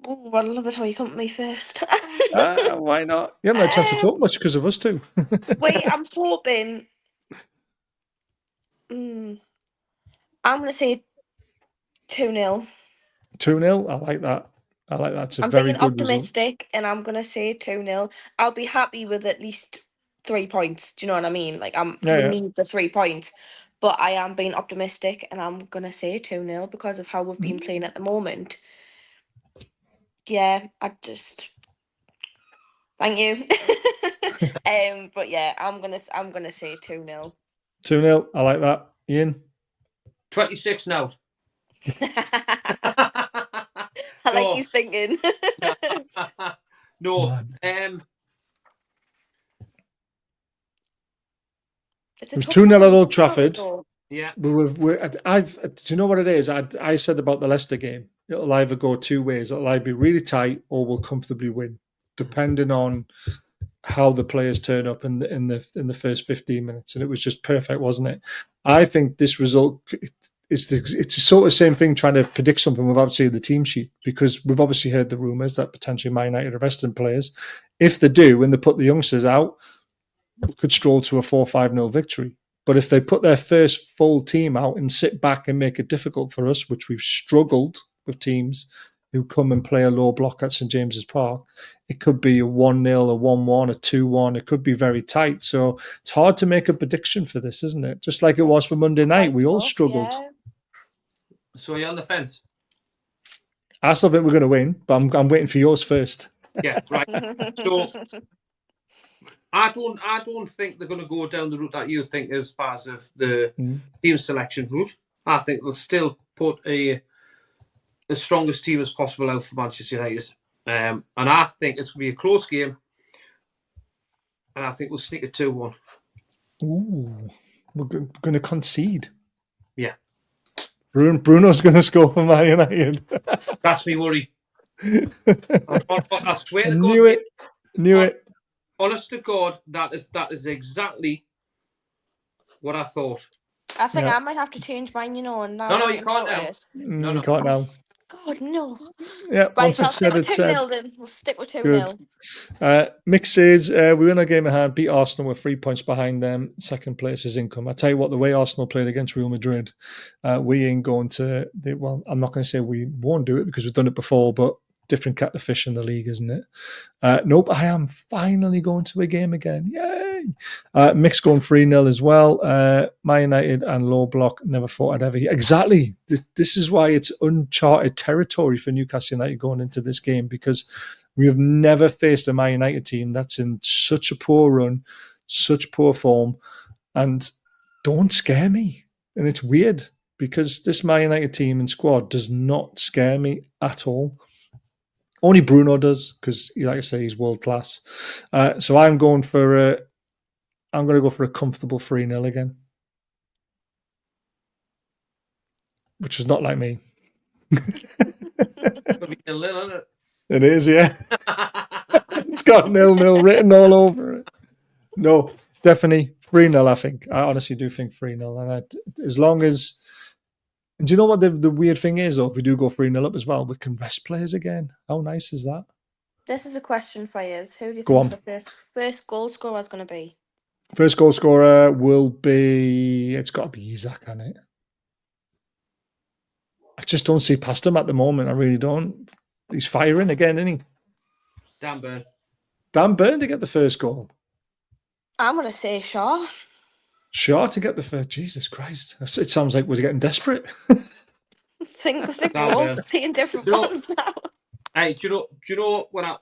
Oh, I love it how you come to me first. Why not? You haven't had a chance to talk much because of us two. Wait, I'm hoping. I'm going to say 2-0. 2-0? I like that. It's a very good optimistic, result. And I'm going to say 2-0. I'll be happy with at least 3 points. Do you know what I mean? Like, we need the 3 points. But I am being optimistic, and I'm going to say 2-0 because of how we've been playing at the moment. Yeah, thank you. But yeah, I'm gonna say 2-0. 2-0. I like that. Ian? 26 now. I like he's thinking. No. It was 2-0 at Old Trafford. Yeah. Do you know what it is? I said about the Leicester game. It'll either go 2 ways. It'll either be really tight or we'll comfortably win, depending on how the players turn up in the first 15 minutes. And it was just perfect, wasn't it? I think this result it's the sort of same thing trying to predict something without seeing the team sheet, because we've obviously heard the rumours that potentially Man United are resting players. If they do, when they put the youngsters out, we could stroll to a 4-5-0 victory. But if they put their first full team out and sit back and make it difficult for us, which we've struggled with teams who come and play a low block at St James's Park, it could be a 1-0, a 1-1, a 2-1. It could be very tight. So it's hard to make a prediction for this, isn't it? Just like it was for Monday night. We all struggled. Yeah. So you're on the fence? I still think we're going to win, but I'm waiting for yours first. Yeah, right. So I don't think they're going to go down the route that you think as far as the team selection route. I think they'll still put the strongest team as possible out for Manchester United. And I think it's going to be a close game. And I think we'll sneak a 2-1. Ooh, we're going to concede. Yeah. Bruno's going to score for Man United. That's me worry. I swear to God. Knew it. Honest to God, that is exactly what I thought. I think I might have to change mine, No, you can't now. No, you can't now. God, no. Yeah, right, I'll stick with 2-0 then. We'll stick with 2-0. Mick says, we win our game at hand, beat Arsenal with 3 points behind them. Second place is income. I tell you what, the way Arsenal played against Real Madrid, we ain't going to... I'm not going to say we won't do it because we've done it before, but different kettle of fish in the league, isn't it? Nope, I am finally going to a game again. Yay! Mick's going 3-0 as well. Man United and low block never thought I'd ever hear. Exactly. This is why it's uncharted territory for Newcastle United going into this game, because we have never faced a Man United team that's in such a poor run, such poor form, and don't scare me. And it's weird because this Man United team and squad does not scare me at all. Only Bruno does, because, like I say, he's world class. So I'm going to go for a comfortable 3-0 again, which is not like me. It is, yeah. It's got 0-0 written all over it. No, definitely 3-0, I think. I honestly do think 3-0. And as long as... And do you know what the weird thing is, though? If we do go 3-0 up as well, we can rest players again. How nice is that? This is a question for you. Who do you Go think the first goal scorer is going to be? First goal scorer will be... It's got to be Isaac, hasn't it? I just don't see past him at the moment. I really don't. He's firing again, isn't he? Dan Burn. Dan Burn to get the first goal. I'm going to say Shaw. Shaw to get the first. Jesus Christ. It sounds like we're getting desperate. I think we're all seeing different ones now. Hey, do you know when I...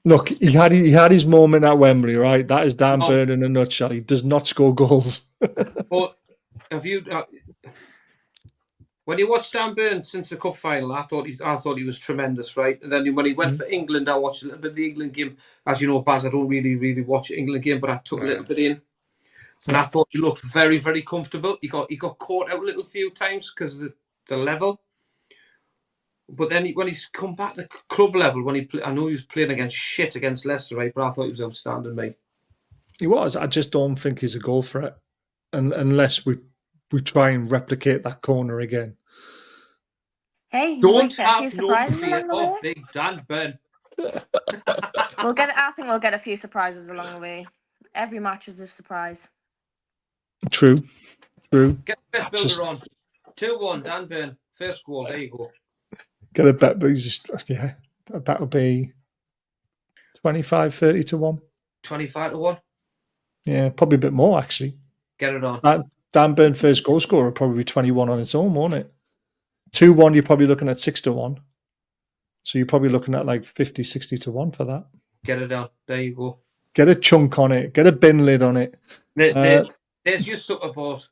Look, he had his moment at Wembley, right? That is Dan Burn in a nutshell. He does not score goals. But have you... when you watched Dan Burn since the cup final, I thought he was tremendous, right? And then when he went for England, I watched a little bit of the England game. As you know, Baz, I don't really watch the England game, but I took a little bit in, and I thought he looked very, very comfortable. He got caught out a little few times because of the level. But then when he's come back to club level, I know he was playing against Leicester, right? But I thought he was outstanding, mate. He was. I just don't think he's a goal threat, unless we try and replicate that corner again. Hey, don't have no fear of big Dan Burn. I think we'll get a few surprises along the way. Every match is a surprise. True. Get a bet builder on. 2-1, Dan Burn. First goal. There you go. Get a bet, but he's just that would be 25-30 to 1. 25 to 1. Yeah, probably a bit more actually. Get it on. Dan Burn first goal scorer would probably be 21 on its own, won't it? 2-1, you're probably looking at 6 to 1. So you're probably looking at like 50, 60 to 1 for that. Get it on. There you go. Get a chunk on it. Get a bin lid on it. There's your support.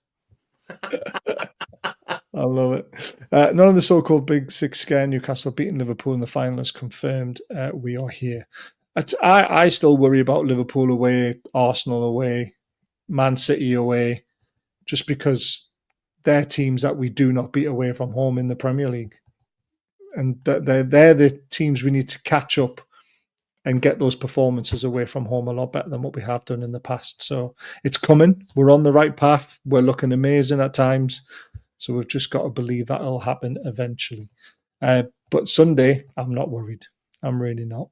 I love it. None of the so-called Big Six scare. Newcastle beating Liverpool in the final is confirmed. We are here. I still worry about Liverpool away, Arsenal away, Man City away, just because they're teams that we do not beat away from home in the Premier League. And they're the teams we need to catch up and get those performances away from home a lot better than what we have done in the past. So it's coming. We're on the right path. We're looking amazing at times. So we've just got to believe that it'll happen eventually. But Sunday, I'm not worried. I'm really not.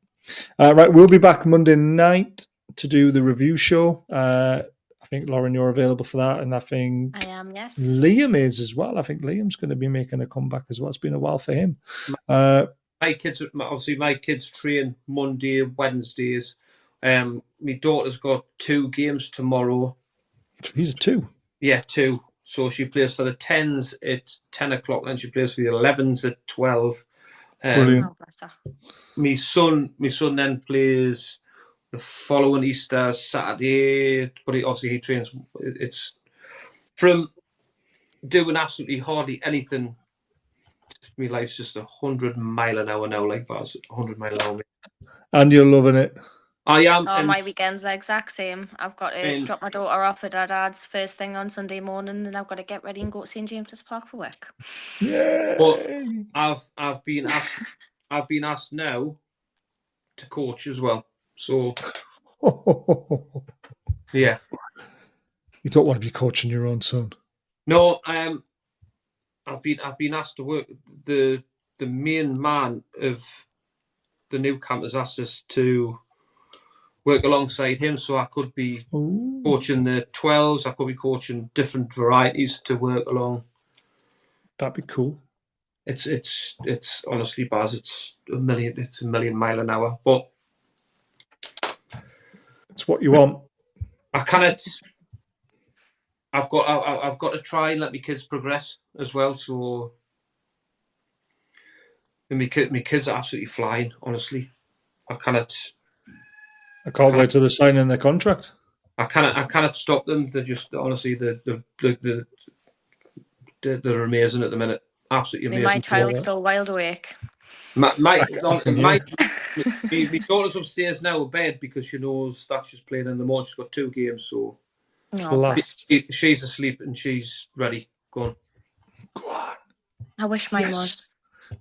Right, we'll be back Monday night to do the review show. I think, Lauren, you're available for that. And I think I am, yes. Liam is as well. I think Liam's going to be making a comeback as well. It's been a while for him. My kids train Monday, Wednesdays. My daughter's got 2 games tomorrow. She's 2? Yeah, 2. So she plays for the 10s at 10 o'clock, and she plays for the 11s at 12. Brilliant. My son then plays the following Easter Saturday, but he trains. It's from doing absolutely hardly anything. My life's just 100 mile an hour now, like that. 100 mile an hour. And you're loving it. I am. Oh, my weekend's the exact same. I've got to drop my daughter off at her dad's first thing on Sunday morning, and I've got to get ready and go to St James's Park for work. Yeah. But I've been asked now to coach as well. So yeah. You don't want to be coaching your own son. No, I've been asked to work. The main man of the new camp has asked us to work alongside him, so I could be coaching the 12s. I could be coaching different varieties to work along. That'd be cool. It's honestly, Baz, it's a million mile an hour, but it's what you want. I cannot. I've got to try and let my kids progress as well. So, and my kids are absolutely flying. Honestly, I can't wait till they're signing their contract. I cannot stop them. They're just honestly they're amazing at the minute. Absolutely amazing. My child's still wide awake. My daughter's upstairs now in bed because she knows that she's playing in the morning. She's got 2 games, so she's asleep and she's ready. Go on. I wish mine was.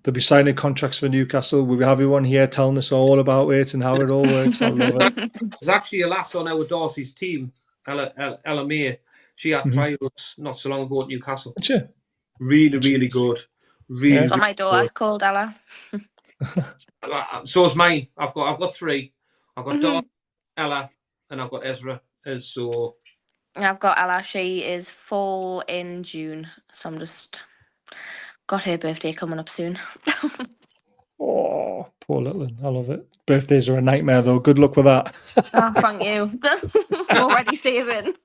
They'll be signing contracts for Newcastle. We'll have everyone here telling us all about it and how it all works. I love it. There's actually a lass on our Darcy's team, Ella May. She had trials not so long ago at Newcastle. Sure. Really good. Really. That's what my daughter's called, Ella. So's mine. I've got 3. I've got Dawn, Ella, and I've got Ezra. So I've got Ella. She is 4 in June, so I'm just got her birthday coming up soon. Oh, poor little one. I love it. Birthdays are a nightmare, though. Good luck with that. Oh, thank you. I'm already saving.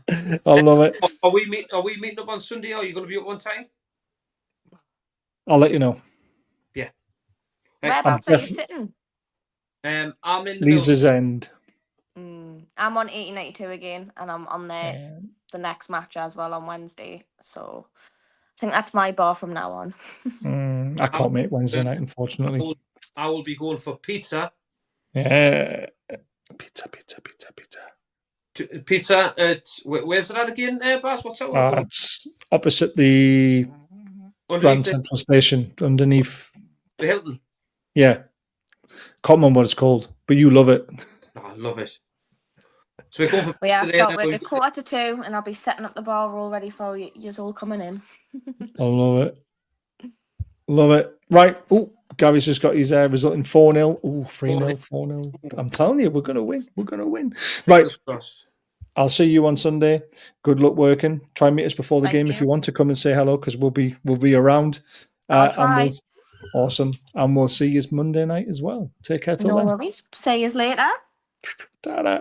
I love it. Are we meeting up on Sunday? Or are you going to be up on time? I'll let you know. Yeah. Whereabouts are you sitting? I'm in the Lisa's End. I'm on 8092 again, and I'm on the next match as well on Wednesday. So I think that's my bar from now on. I can't make Wednesday night, unfortunately. I will be going for pizza. Yeah. Pizza. Pizza at where's it at again, Baz? What's that one? It's opposite the Grand Central Station, underneath the Hilton. Yeah, can't remember what it's called, but you love it. Oh, I love it. So we're going for I start work at 1:45, and I'll be setting up the bar all ready for you all coming in. I love it. Right. Oh, Gary's just got his result in 4-0. Oh, 3-0, 4-0. I'm telling you, we're going to win. Right. I'll see you on Sunday. Good luck working. Try and meet us before the game if you want to come and say hello, because we'll be around. I'll try. Awesome. And we'll see you Monday night as well. Take care till then. No worries. See you later. Ta-da.